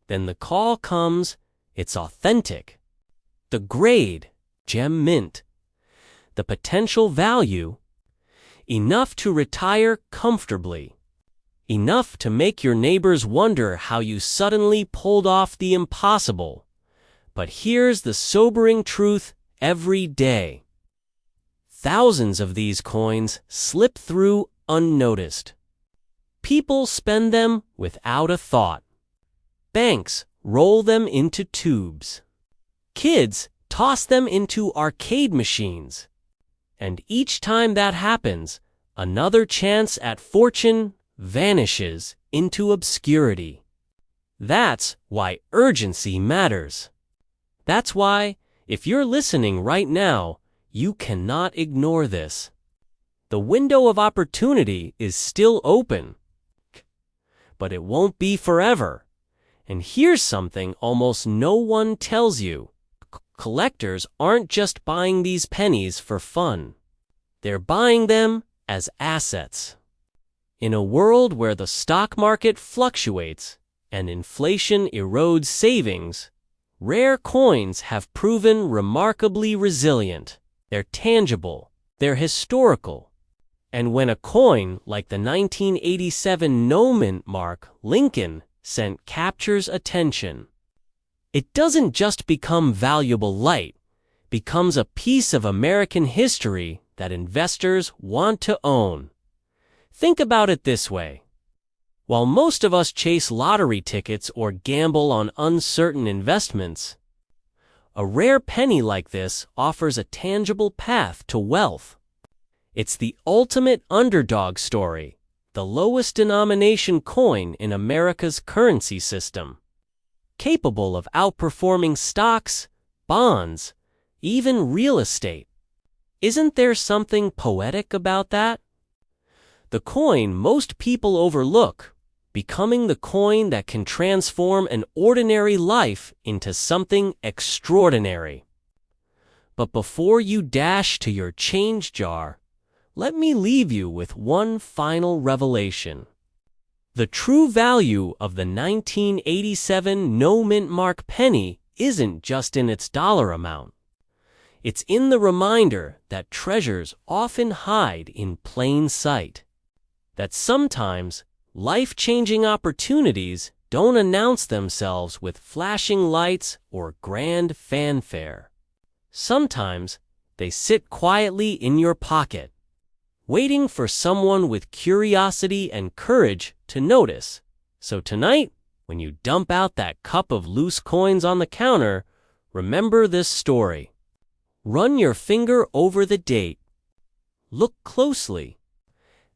Then the call comes. It's authentic. The grade, gem mint. The potential value, enough to retire comfortably. Enough to make your neighbors wonder how you suddenly pulled off the impossible. But here's the sobering truth every day. Thousands of these coins slip through unnoticed. People spend them without a thought. Banks roll them into tubes. Kids toss them into arcade machines. And each time that happens, another chance at fortune vanishes into obscurity. That's why urgency matters. That's why, if you're listening right now, you cannot ignore this. The window of opportunity is still open. But it won't be forever. And here's something almost no one tells you. Collectors aren't just buying these pennies for fun. They're buying them as assets. In a world where the stock market fluctuates and inflation erodes savings, rare coins have proven remarkably resilient. They're tangible. They're historical. And when a coin like the 1987 no mint mark Lincoln cent captures attention, it doesn't just become valuable light, becomes a piece of American history that investors want to own. Think about it this way. While most of us chase lottery tickets or gamble on uncertain investments, a rare penny like this offers a tangible path to wealth. It's the ultimate underdog story, the lowest denomination coin in America's currency system, capable of outperforming stocks, bonds, even real estate. Isn't there something poetic about that? The coin most people overlook, becoming the coin that can transform an ordinary life into something extraordinary. But before you dash to your change jar, let me leave you with one final revelation. The true value of the 1987 no mint mark penny isn't just in its dollar amount. It's in the reminder that treasures often hide in plain sight. That sometimes life-changing opportunities don't announce themselves with flashing lights or grand fanfare. Sometimes they sit quietly in your pocket, waiting for someone with curiosity and courage to notice. So tonight, when you dump out that cup of loose coins on the counter, remember this story. Run your finger over the date. Look closely.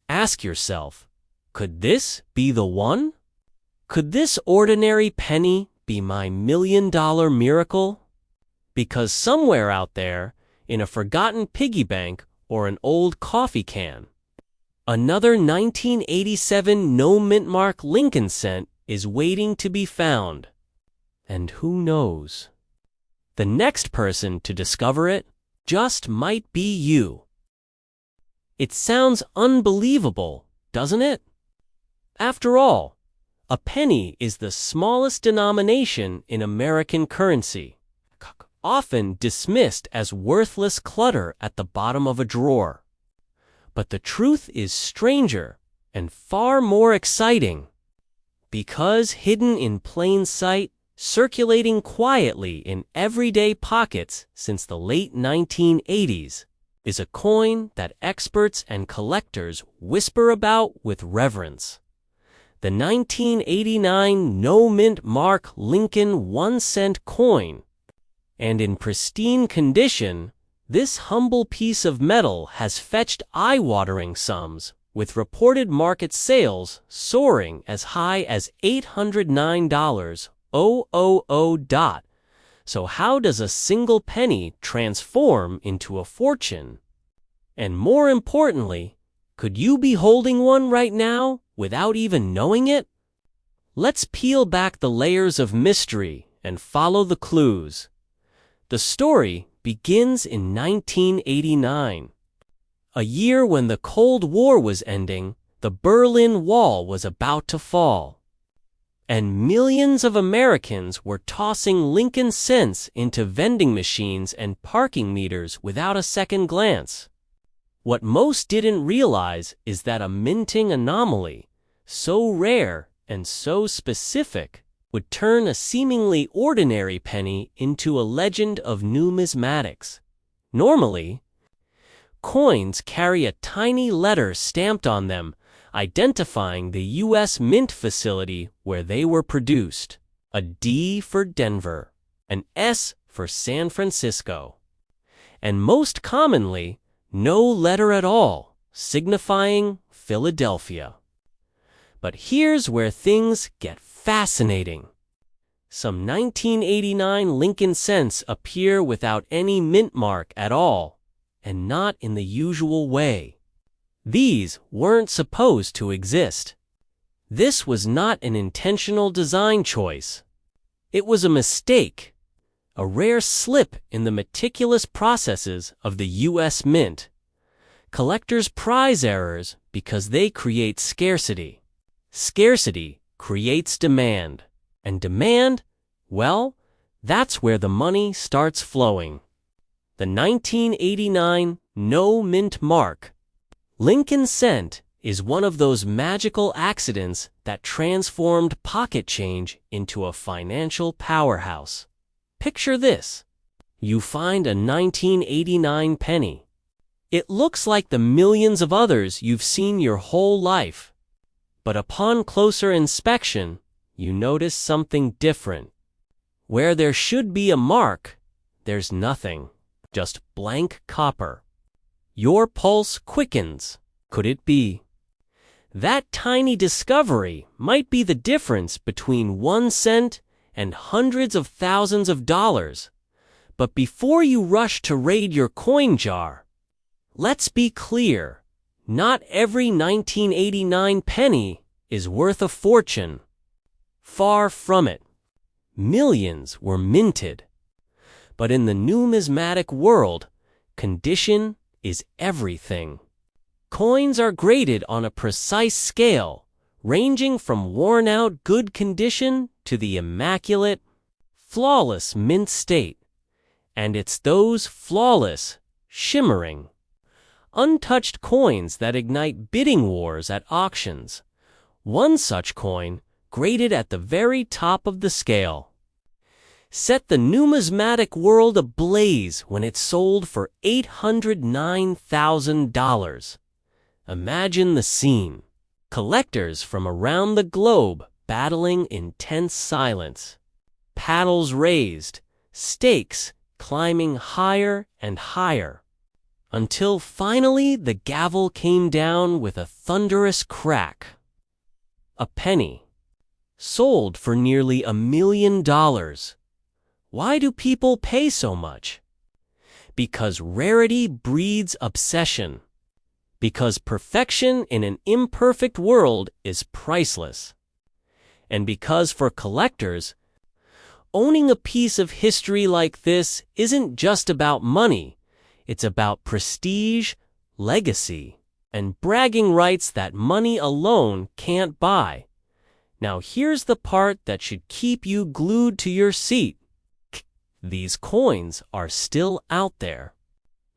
Ask yourself, could this be the one? Could this ordinary penny be my $1 million miracle? Because somewhere out there, in a forgotten piggy bank or an old coffee can. Another 1987 no mint mark Lincoln cent is waiting to be found. And who knows? The next person to discover it just might be you. It sounds unbelievable, doesn't it? After all, a penny is the smallest denomination in American currency, often dismissed as worthless clutter at the bottom of a drawer. But the truth is stranger and far more exciting. Because hidden in plain sight, circulating quietly in everyday pockets since the late 1980s, is a coin that experts and collectors whisper about with reverence. The 1989 no mint mark Lincoln 1-cent coin. And in pristine condition, this humble piece of metal has fetched eye-watering sums, with reported market sales soaring as high as $809,000. So how does a single penny transform into a fortune? And more importantly, could you be holding one right now without even knowing it? Let's peel back the layers of mystery and follow the clues. The story begins in 1989, a year when the Cold War was ending, the Berlin Wall was about to fall, and millions of Americans were tossing Lincoln cents into vending machines and parking meters without a second glance. What most didn't realize is that a minting anomaly, so rare and so specific, would turn a seemingly ordinary penny into a legend of numismatics. Normally, coins carry a tiny letter stamped on them, identifying the U.S. Mint facility where they were produced. A D for Denver, an S for San Francisco, and most commonly, no letter at all, signifying Philadelphia. But here's where things get fascinating. Some 1989 Lincoln cents appear without any mint mark at all, and not in the usual way. These weren't supposed to exist. This was not an intentional design choice. It was a mistake, a rare slip in the meticulous processes of the U.S. Mint. Collectors prize errors because they create scarcity. Scarcity creates demand. And demand, well, that's where the money starts flowing. The 1989 no mint mark Lincoln cent is one of those magical accidents that transformed pocket change into a financial powerhouse. Picture this. You find a 1989 penny. It looks like the millions of others you've seen your whole life. But upon closer inspection, you notice something different. Where there should be a mark, there's nothing, just blank copper. Your pulse quickens. Could it be? That tiny discovery might be the difference between 1 cent and hundreds of thousands of dollars. But before you rush to raid your coin jar, let's be clear. Not every 1989 penny is worth a fortune. Far from it. Millions were minted. But in the numismatic world, condition is everything. Coins are graded on a precise scale, ranging from worn-out good condition to the immaculate, flawless mint state. And it's those flawless, shimmering, untouched coins that ignite bidding wars at auctions. One such coin, graded at the very top of the scale, set the numismatic world ablaze when it sold for $809,000. Imagine the scene. Collectors from around the globe battling in tense silence. Paddles raised, stakes climbing higher and higher, until finally the gavel came down with a thunderous crack. A penny. Sold for nearly $1 million. Why do people pay so much? Because rarity breeds obsession. Because perfection in an imperfect world is priceless. And because for collectors, owning a piece of history like this isn't just about money, it's about prestige, legacy, and bragging rights that money alone can't buy. Now here's the part that should keep you glued to your seat. These coins are still out there.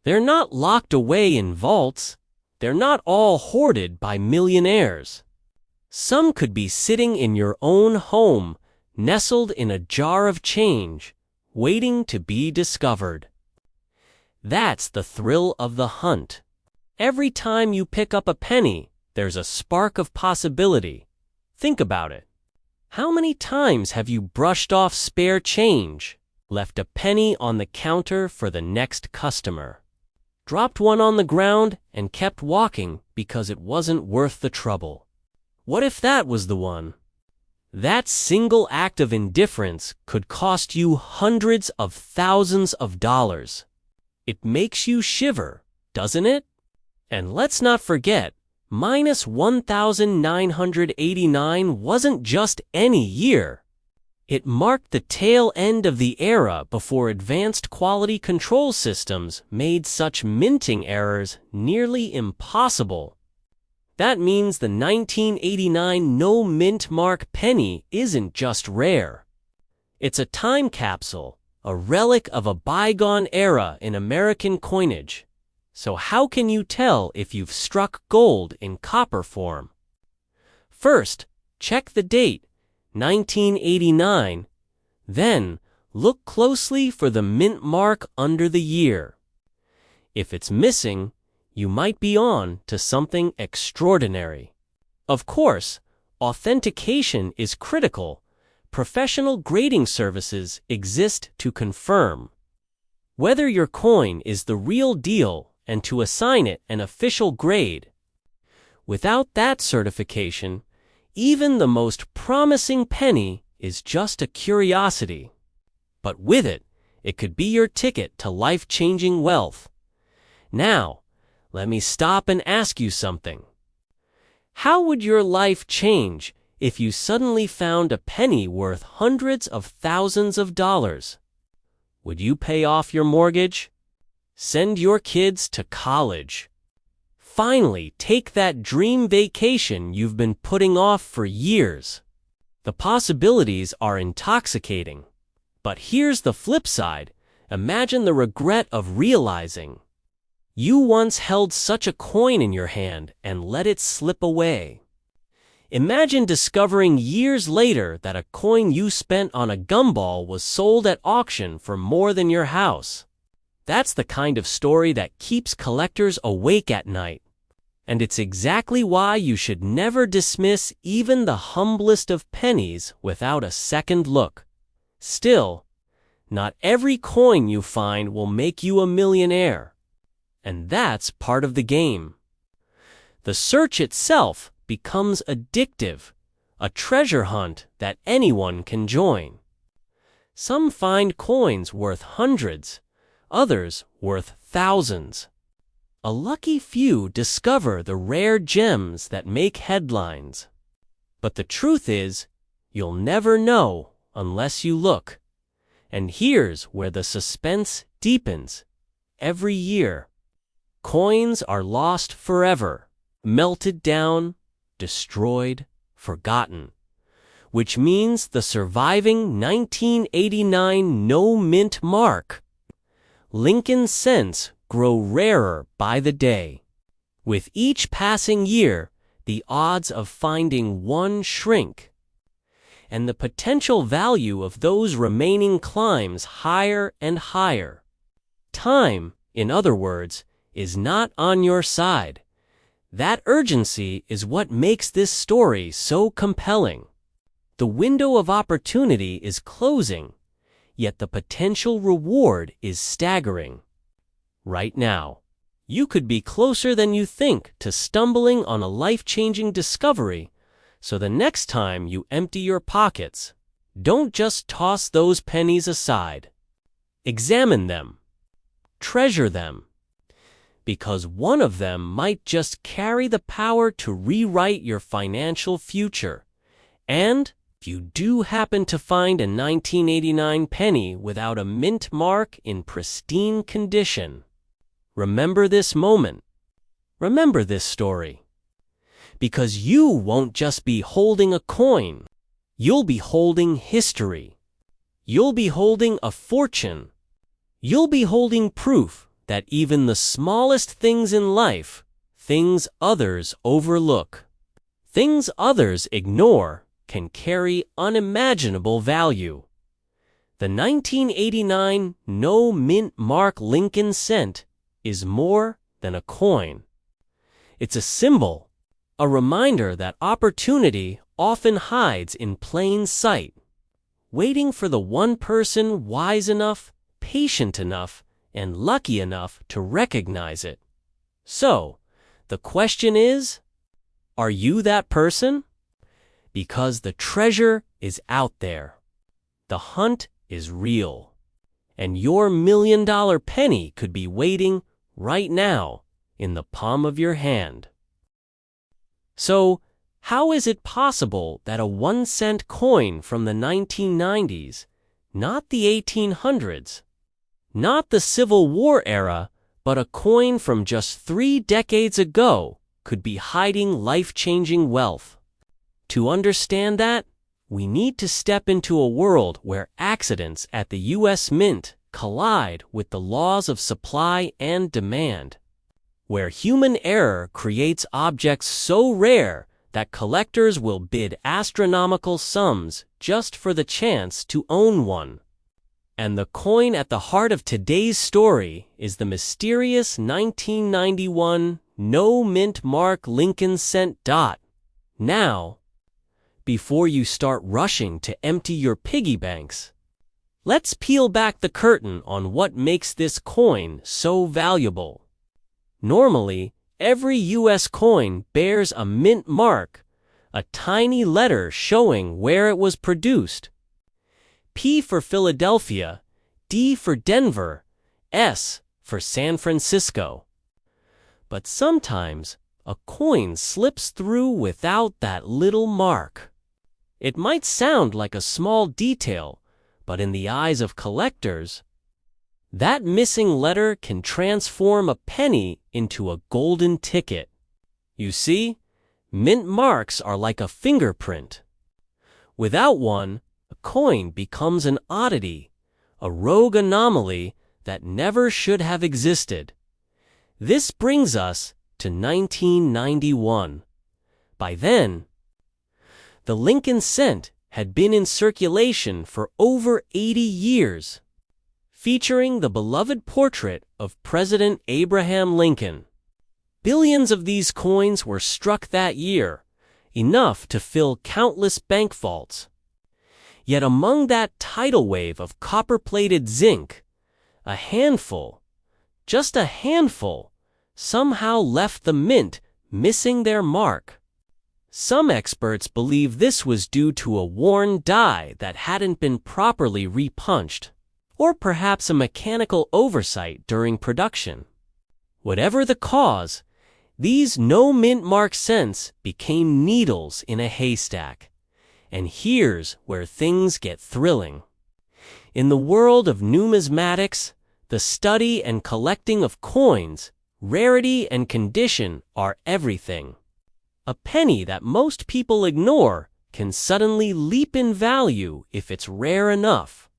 They're not locked away in vaults. They're not all hoarded by millionaires. Some could be sitting in your own home, nestled in a jar of change, waiting to be discovered. That's the thrill of the hunt. Every time you pick up a penny, there's a spark of possibility. Think about it. How many times have you brushed off spare change, left a penny on the counter for the next customer, dropped one on the ground and kept walking because it wasn't worth the trouble? What if that was the one? That single act of indifference could cost you hundreds of thousands of dollars. It makes you shiver, doesn't it? And let's not forget, minus 1989 wasn't just any year. It marked the tail end of the era before advanced quality control systems made such minting errors nearly impossible. That means the 1989 no-mint mark penny isn't just rare. It's a time capsule, a relic of a bygone era in American coinage. So how can you tell if you've struck gold in copper form? First, check the date, 1989. Then, look closely for the mint mark under the year. If it's missing, you might be on to something extraordinary. Of course, authentication is critical. Professional grading services exist to confirm whether your coin is the real deal and to assign it an official grade. Without that certification, even the most promising penny is just a curiosity. But with it, it could be your ticket to life-changing wealth. Now, let me stop and ask you something. How would your life change if you suddenly found a penny worth hundreds of thousands of dollars? Would you pay off your mortgage? Send your kids to college? Finally, take that dream vacation you've been putting off for years? The possibilities are intoxicating. But here's the flip side. Imagine the regret of realizing you once held such a coin in your hand and let it slip away. Imagine discovering years later that a coin you spent on a gumball was sold at auction for more than your house. That's the kind of story that keeps collectors awake at night. And it's exactly why you should never dismiss even the humblest of pennies without a second look. Still, not every coin you find will make you a millionaire. And that's part of the game. The search itself becomes addictive, a treasure hunt that anyone can join. Some find coins worth hundreds, others worth thousands. A lucky few discover the rare gems that make headlines. But the truth is, you'll never know unless you look. And here's where the suspense deepens. Every year, coins are lost forever, melted down, destroyed, forgotten. Which means the surviving 1989 no-mint mark, Lincoln cents, grow rarer by the day. With each passing year, the odds of finding one shrink, and the potential value of those remaining climbs higher and higher. Time, in other words, is not on your side. That urgency is what makes this story so compelling. The window of opportunity is closing, yet the potential reward is staggering. Right now, you could be closer than you think to stumbling on a life-changing discovery, so the next time you empty your pockets, don't just toss those pennies aside. Examine them. treasure them, because one of them might just carry the power to rewrite your financial future. And if you do happen to find a 1989 penny without a mint mark in pristine condition, remember this moment. Remember this story. Because you won't just be holding a coin. You'll be holding history. You'll be holding a fortune. You'll be holding proof that even the smallest things in life, things others overlook, things others ignore, can carry unimaginable value. The 1989 no mint mark Lincoln cent is more than a coin. It's a symbol, a reminder that opportunity often hides in plain sight, waiting for the one person wise enough, patient enough, and lucky enough to recognize it. So, the question is, are you that person? Because the treasure is out there. The hunt is real. And your $1,000,000 penny could be waiting right now in the palm of your hand. So, how is it possible that a 1-cent coin from the 1990s, not the 1800s, not the Civil War era, but a coin from just 3 decades ago, could be hiding life-changing wealth? To understand that, we need to step into a world where accidents at the U.S. Mint collide with the laws of supply and demand, where human error creates objects so rare that collectors will bid astronomical sums just for the chance to own one. And the coin at the heart of today's story is the mysterious 1991 no mint mark Lincoln cent. Now, before you start rushing to empty your piggy banks, let's peel back the curtain on what makes this coin so valuable. Normally, every U.S. coin bears a mint mark, a tiny letter showing where it was produced. P for Philadelphia, D for Denver, S for San Francisco. But sometimes, a coin slips through without that little mark. It might sound like a small detail, but in the eyes of collectors, that missing letter can transform a penny into a golden ticket. You see, mint marks are like a fingerprint. Without one, a coin becomes an oddity, a rogue anomaly that never should have existed. This brings us to 1991. By then, the Lincoln cent had been in circulation for over 80 years, featuring the beloved portrait of President Abraham Lincoln. Billions of these coins were struck that year, enough to fill countless bank vaults. Yet among that tidal wave of copper-plated zinc, a handful, just a handful, somehow left the mint missing their mark. Some experts believe this was due to a worn die that hadn't been properly repunched, or perhaps a mechanical oversight during production. Whatever the cause, these no mint mark cents became needles in a haystack. And here's where things get thrilling. In the world of numismatics, the study and collecting of coins, rarity and condition are everything. A penny that most people ignore can suddenly leap in value if it's rare enough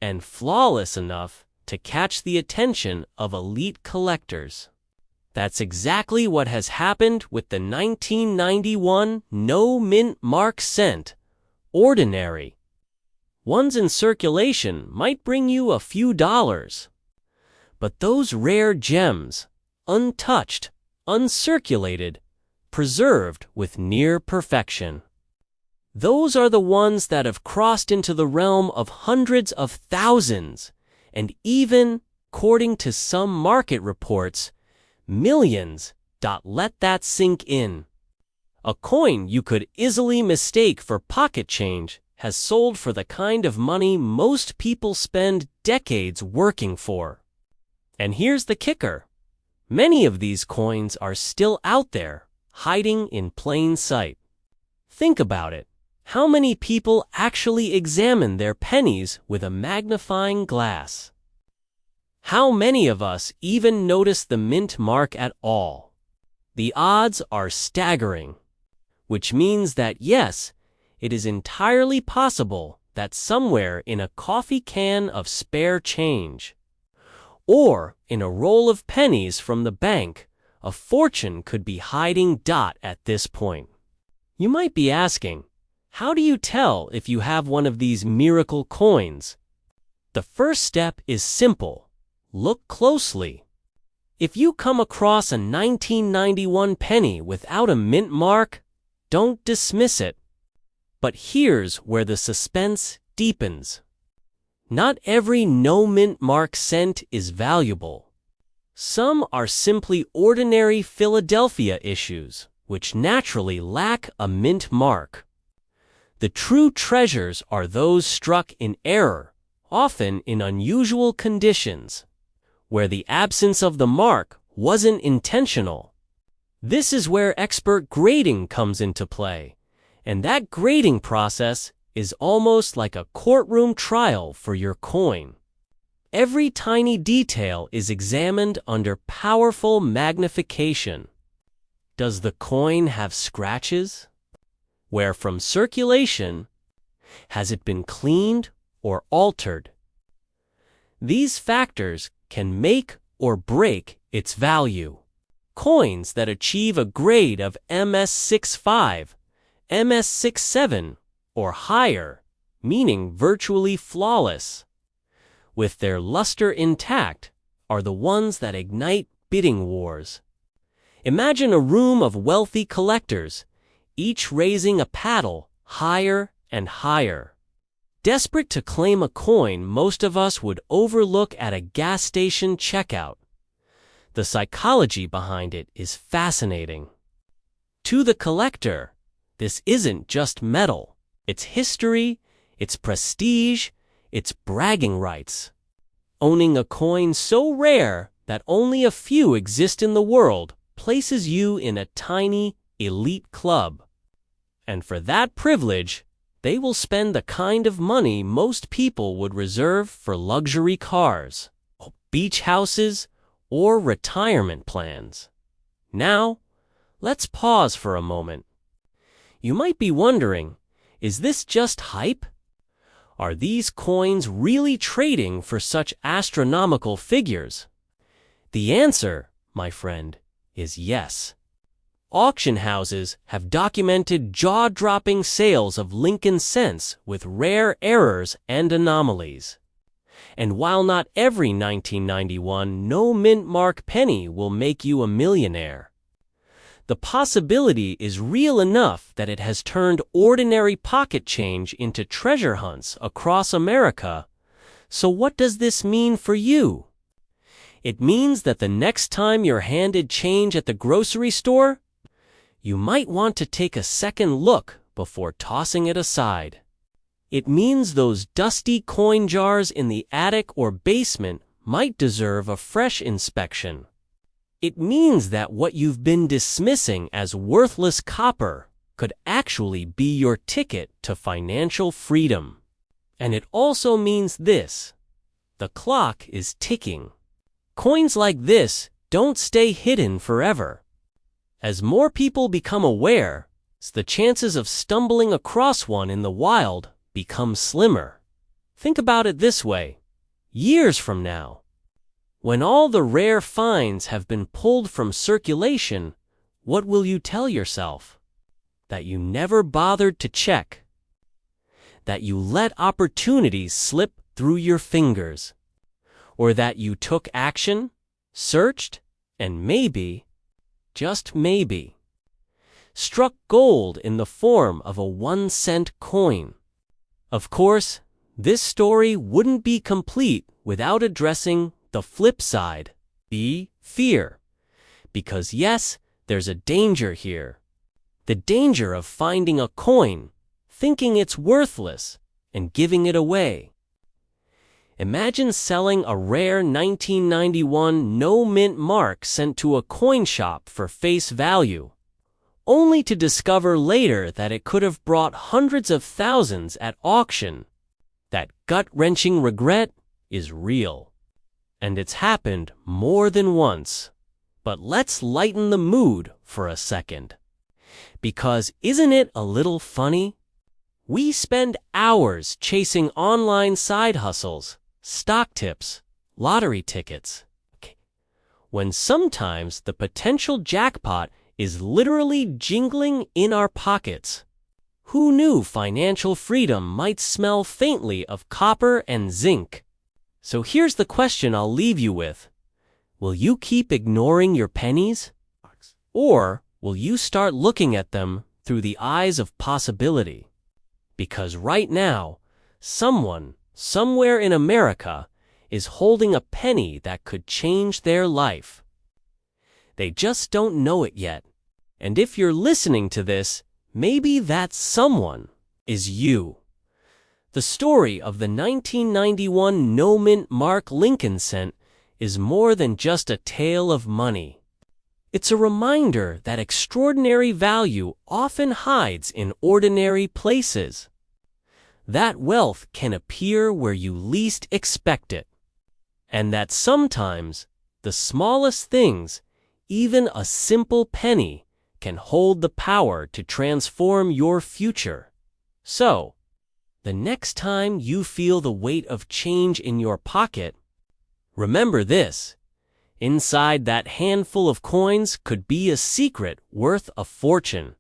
and flawless enough to catch the attention of elite collectors. That's exactly what has happened with the 1991 no mint mark cent, ordinary. Ones in circulation might bring you a few dollars. But those rare gems, untouched, uncirculated, preserved with near perfection, those are the ones that have crossed into the realm of hundreds of thousands, and even, according to some market reports, millions. Let that sink in. A coin you could easily mistake for pocket change has sold for the kind of money most people spend decades working for. And here's the kicker. Many of these coins are still out there, hiding in plain sight. Think about it. How many people actually examine their pennies with a magnifying glass? How many of us even notice the mint mark at all? The odds are staggering, which means that yes, it is entirely possible that somewhere in a coffee can of spare change, or in a roll of pennies from the bank, a fortune could be hiding at this point. You might be asking, how do you tell if you have one of these miracle coins? The first step is simple. Look closely. If you come across a 1991 penny without a mint mark, don't dismiss it. But here's where the suspense deepens. Not every no mint mark cent is valuable. Some are simply ordinary Philadelphia issues, which naturally lack a mint mark. The true treasures are those struck in error, often in unusual conditions, where the absence of the mark wasn't intentional. This is where expert grading comes into play, and that grading process is almost like a courtroom trial for your coin. Every tiny detail is examined under powerful magnification. Does the coin have scratches? Where from circulation? Has it been cleaned or altered? These factors can make or break its value. Coins that achieve a grade of MS65, MS67, or higher, meaning virtually flawless, with their luster intact, are the ones that ignite bidding wars. Imagine a room of wealthy collectors, each raising a paddle higher and higher. Desperate to claim a coin most of us would overlook at a gas station checkout. The psychology behind it is fascinating. To the collector, this isn't just metal. It's history, it's prestige, it's bragging rights. Owning a coin so rare that only a few exist in the world places you in a tiny, elite club. And for that privilege, they will spend the kind of money most people would reserve for luxury cars, beach houses, or retirement plans. Now, let's pause for a moment. You might be wondering, is this just hype? Are these coins really trading for such astronomical figures? The answer, my friend, is yes. Auction houses have documented jaw-dropping sales of Lincoln cents with rare errors and anomalies. And while not every 1991 no mint mark penny will make you a millionaire, the possibility is real enough that it has turned ordinary pocket change into treasure hunts across America. So what does this mean for you? It means that the next time you're handed change at the grocery store, you might want to take a second look before tossing it aside. It means those dusty coin jars in the attic or basement might deserve a fresh inspection. It means that what you've been dismissing as worthless copper could actually be your ticket to financial freedom. And it also means this: the clock is ticking. Coins like this don't stay hidden forever. As more people become aware, the chances of stumbling across one in the wild become slimmer. Think about it this way: years from now, when all the rare finds have been pulled from circulation, what will you tell yourself? That you never bothered to check. That you let opportunities slip through your fingers. Or that you took action, searched, and maybe, just maybe, struck gold in the form of a 1-cent coin. Of course, this story wouldn't be complete without addressing the flip side, the fear. Because yes, there's a danger here. The danger of finding a coin, thinking it's worthless, and giving it away. Imagine selling a rare 1991 no-mint mark sent to a coin shop for face value, only to discover later that it could have brought hundreds of thousands at auction. That gut-wrenching regret is real. And it's happened more than once. But let's lighten the mood for a second. Because isn't it a little funny? We spend hours chasing online side hustles, stock tips, lottery tickets, when sometimes the potential jackpot is literally jingling in our pockets. Who knew financial freedom might smell faintly of copper and zinc? So here's the question I'll leave you with. Will you keep ignoring your pennies? Or will you start looking at them through the eyes of possibility? Because right now, someone, somewhere in America, is holding a penny that could change their life. They just don't know it yet. And if you're listening to this, maybe that someone is you. The story of the 1991 no-mint mark Lincoln cent is more than just a tale of money. It's a reminder that extraordinary value often hides in ordinary places. That wealth can appear where you least expect it. And that sometimes the smallest things, even a simple penny, can hold the power to transform your future. So, the next time you feel the weight of change in your pocket, remember this. Inside that handful of coins could be a secret worth a fortune.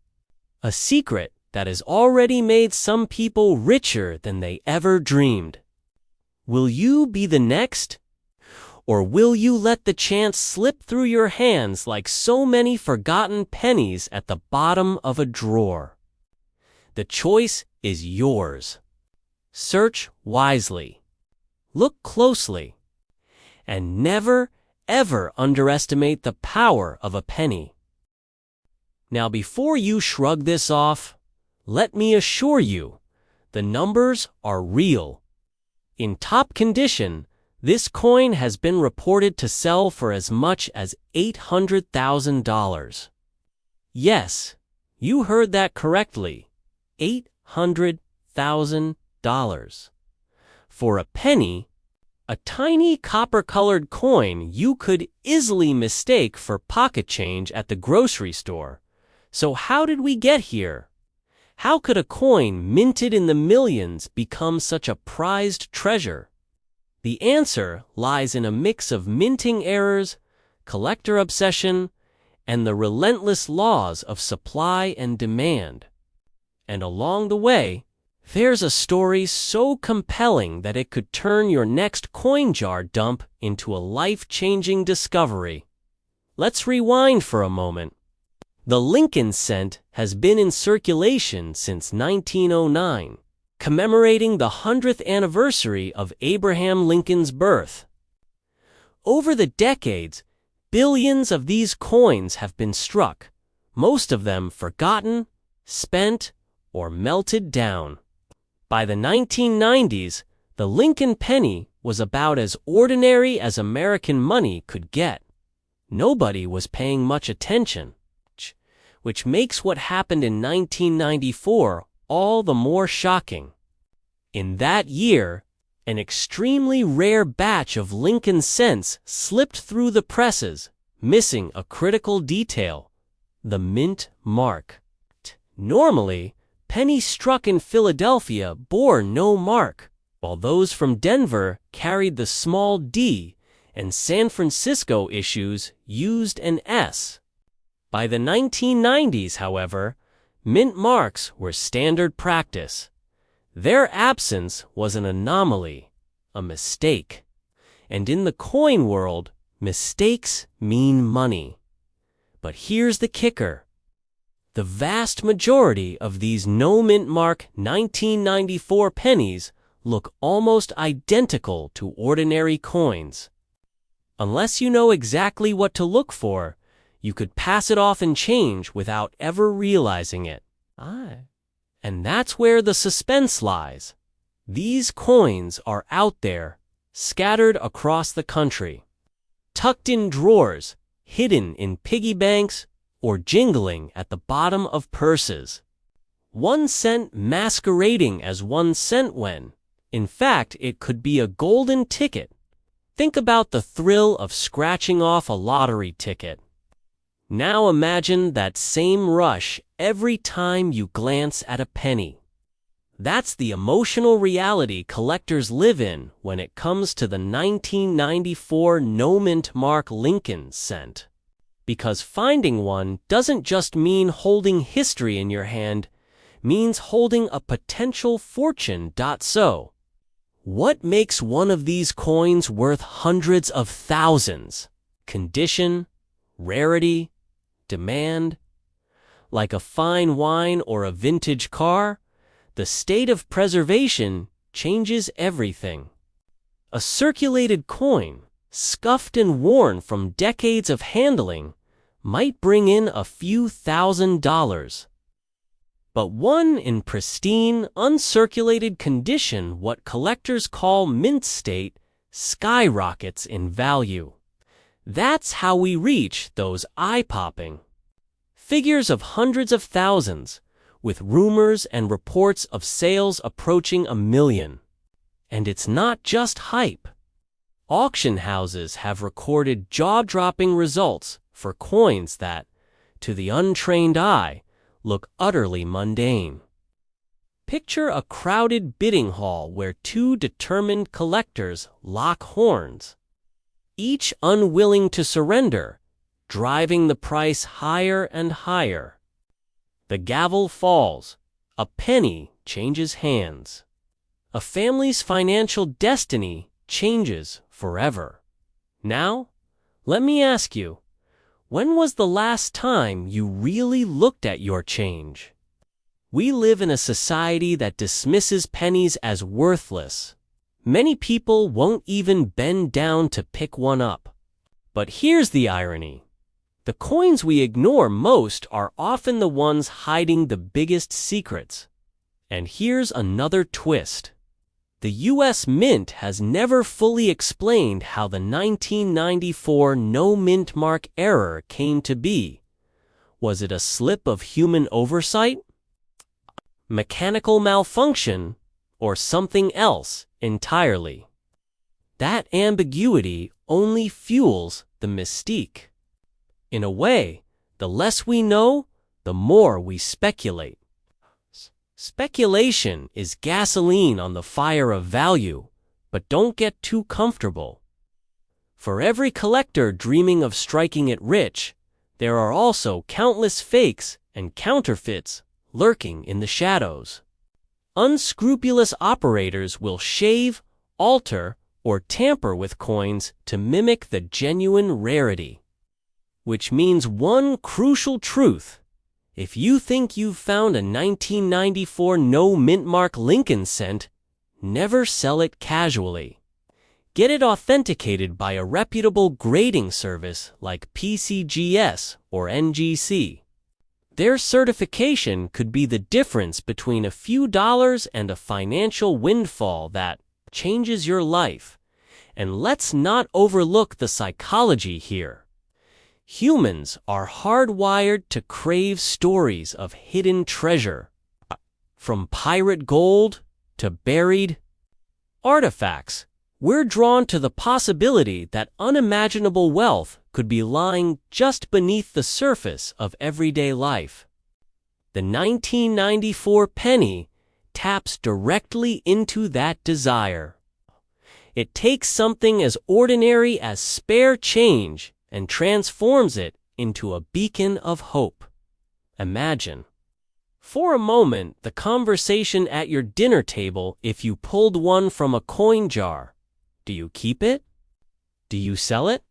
A secret that has already made some people richer than they ever dreamed. Will you be the next? Or will you let the chance slip through your hands like so many forgotten pennies at the bottom of a drawer? The choice is yours. Search wisely. Look closely. And never, ever underestimate the power of a penny. Now, before you shrug this off, let me assure you, the numbers are real. In top condition, this coin has been reported to sell for as much as $800,000. Yes, you heard that correctly. $800,000. For a penny, a tiny copper-colored coin you could easily mistake for pocket change at the grocery store. So how did we get here? How could a coin minted in the millions become such a prized treasure? The answer lies in a mix of minting errors, collector obsession, and the relentless laws of supply and demand. And along the way, there's a story so compelling that it could turn your next coin jar dump into a life-changing discovery. Let's rewind for a moment. The Lincoln cent has been in circulation since 1909, commemorating the 100th anniversary of Abraham Lincoln's birth. Over the decades, billions of these coins have been struck, most of them forgotten, spent, or melted down. By the 1990s, the Lincoln penny was about as ordinary as American money could get. Nobody was paying much attention, which makes what happened in 1994 all the more shocking. In that year, an extremely rare batch of Lincoln cents slipped through the presses, missing a critical detail: the mint mark. Normally, pennies struck in Philadelphia bore no mark, while those from Denver carried the small D, and San Francisco issues used an S. By the 1990s, however, mint marks were standard practice. Their absence was an anomaly, a mistake. And in the coin world, mistakes mean money. But here's the kicker. The vast majority of these no-mint mark 1994 pennies look almost identical to ordinary coins. Unless you know exactly what to look for, you could pass it off in change without ever realizing it. And that's where the suspense lies. These coins are out there, scattered across the country. Tucked in drawers, hidden in piggy banks, or jingling at the bottom of purses. 1 cent masquerading as 1 cent when, in fact, it could be a golden ticket. Think about the thrill of scratching off a lottery ticket. Now imagine that same rush every time you glance at a penny. That's the emotional reality collectors live in when it comes to the 1994 no-mint mark Lincoln cent. Because finding one doesn't just mean holding history in your hand, means holding a potential fortune. So, what makes one of these coins worth hundreds of thousands? Condition, rarity, demand? Like a fine wine or a vintage car, the state of preservation changes everything. A circulated coin, scuffed and worn from decades of handling, might bring in a few $1,000s. But one in pristine, uncirculated condition, what collectors call mint state, skyrockets in value. That's how we reach those eye-popping figures of hundreds of thousands, with rumors and reports of sales approaching $1 million. And it's not just hype. Auction houses have recorded jaw-dropping results for coins that, to the untrained eye, look utterly mundane. Picture a crowded bidding hall where 2 determined collectors lock horns, each unwilling to surrender, driving the price higher and higher. The gavel falls, a penny changes hands. A family's financial destiny changes forever. Now, let me ask you, when was the last time you really looked at your change? We live in a society that dismisses pennies as worthless. Many people won't even bend down to pick one up. But here's the irony. The coins we ignore most are often the ones hiding the biggest secrets. And here's another twist. The U.S. Mint has never fully explained how the 1994 no-mint mark error came to be. Was it a slip of human oversight, mechanical malfunction, or something else entirely? That ambiguity only fuels the mystique. In a way, the less we know, the more we speculate. Speculation is gasoline on the fire of value, but don't get too comfortable. For every collector dreaming of striking it rich, there are also countless fakes and counterfeits lurking in the shadows. Unscrupulous operators will shave, alter, or tamper with coins to mimic the genuine rarity. Which means one crucial truth. If you think you've found a 1994 no-mint mark Lincoln cent, never sell it casually. Get it authenticated by a reputable grading service like PCGS or NGC. Their certification could be the difference between a few dollars and a financial windfall that changes your life. And let's not overlook the psychology here. Humans are hardwired to crave stories of hidden treasure, from pirate gold to buried artifacts. We're drawn to the possibility that unimaginable wealth could be lying just beneath the surface of everyday life. The 1994 penny taps directly into that desire. It takes something as ordinary as spare change and transforms it into a beacon of hope. Imagine, for a moment, the conversation at your dinner table if you pulled one from a coin jar. Do you keep it? Do you sell it?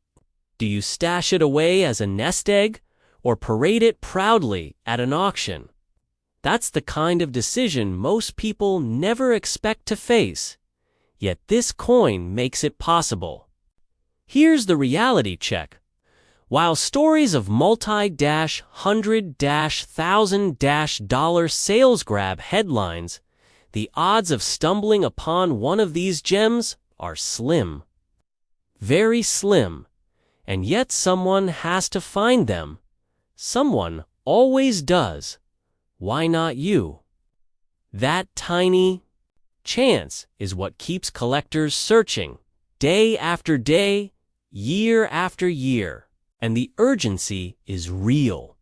Do you stash it away as a nest egg, or parade it proudly at an auction? That's the kind of decision most people never expect to face, yet this coin makes it possible. Here's the reality check. While stories of multi-hundred-thousand-dollar sales grab headlines, the odds of stumbling upon one of these gems are slim. Very slim. And yet someone has to find them. Someone always does. Why not you? That tiny chance is what keeps collectors searching, day after day, year after year. And the urgency is real.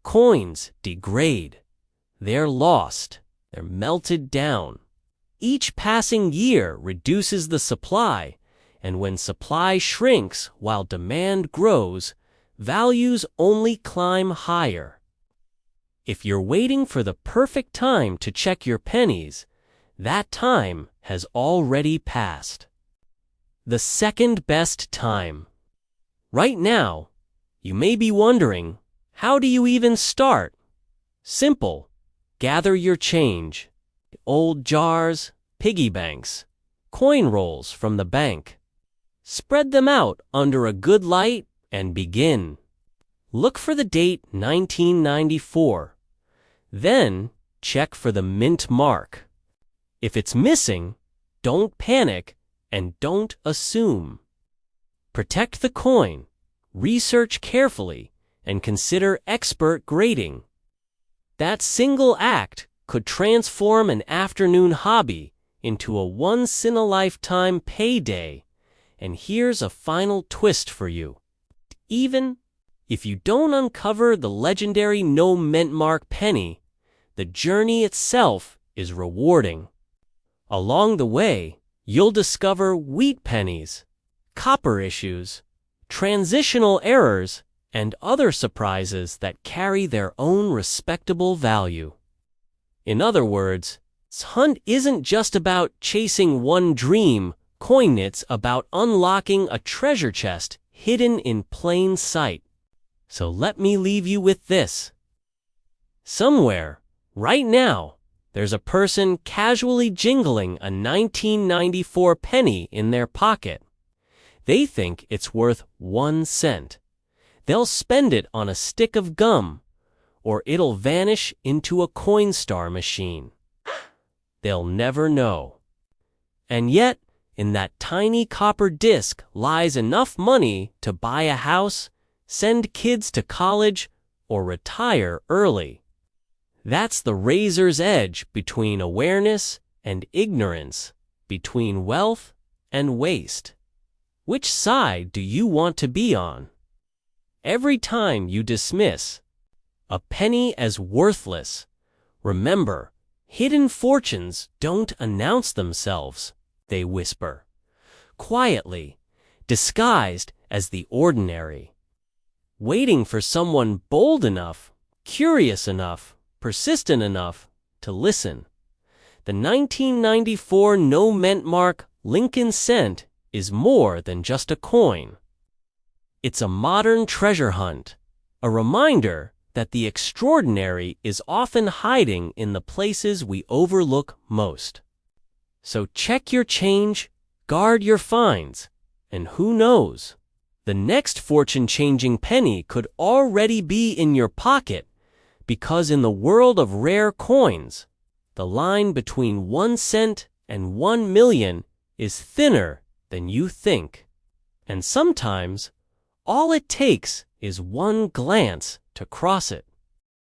Coins degrade. They're lost. They're melted down. Each passing year reduces the supply, and when supply shrinks while demand grows, values only climb higher. If you're waiting for the perfect time to check your pennies, that time has already passed. The second best time. Right now, you may be wondering, how do you even start? Simple. Gather your change. Old jars, piggy banks, coin rolls from the bank. Spread them out under a good light and begin. Look for the date 1994. Then check for the mint mark. If it's missing, don't panic and don't assume. Protect the coin, research carefully, and consider expert grading. That single act could transform an afternoon hobby into a once-in-a-lifetime payday. And here's a final twist for you. Even if you don't uncover the legendary no mint mark penny, the journey itself is rewarding. Along the way, you'll discover wheat pennies, copper issues, transitional errors, and other surprises that carry their own respectable value. In other words, this hunt isn't just about chasing one dream coin, it's about unlocking a treasure chest hidden in plain sight. So let me leave you with this. Somewhere, right now, there's a person casually jingling a 1994 penny in their pocket. They think it's worth 1 cent. They'll spend it on a stick of gum, or it'll vanish into a Coinstar machine. They'll never know. And yet, in that tiny copper disc lies enough money to buy a house, send kids to college, or retire early. That's the razor's edge between awareness and ignorance, between wealth and waste. Which side do you want to be on? Every time you dismiss a penny as worthless, remember, hidden fortunes don't announce themselves, they whisper, quietly, disguised as the ordinary, waiting for someone bold enough, curious enough, persistent enough to listen. The 1994 no mint mark Lincoln cent is more than just a coin. It's a modern treasure hunt, a reminder that the extraordinary is often hiding in the places we overlook most. So check your change, guard your finds, and who knows? The next fortune-changing penny could already be in your pocket, because in the world of rare coins, the line between 1 cent and 1 million is thinner than you think. And sometimes, all it takes is one glance to cross it.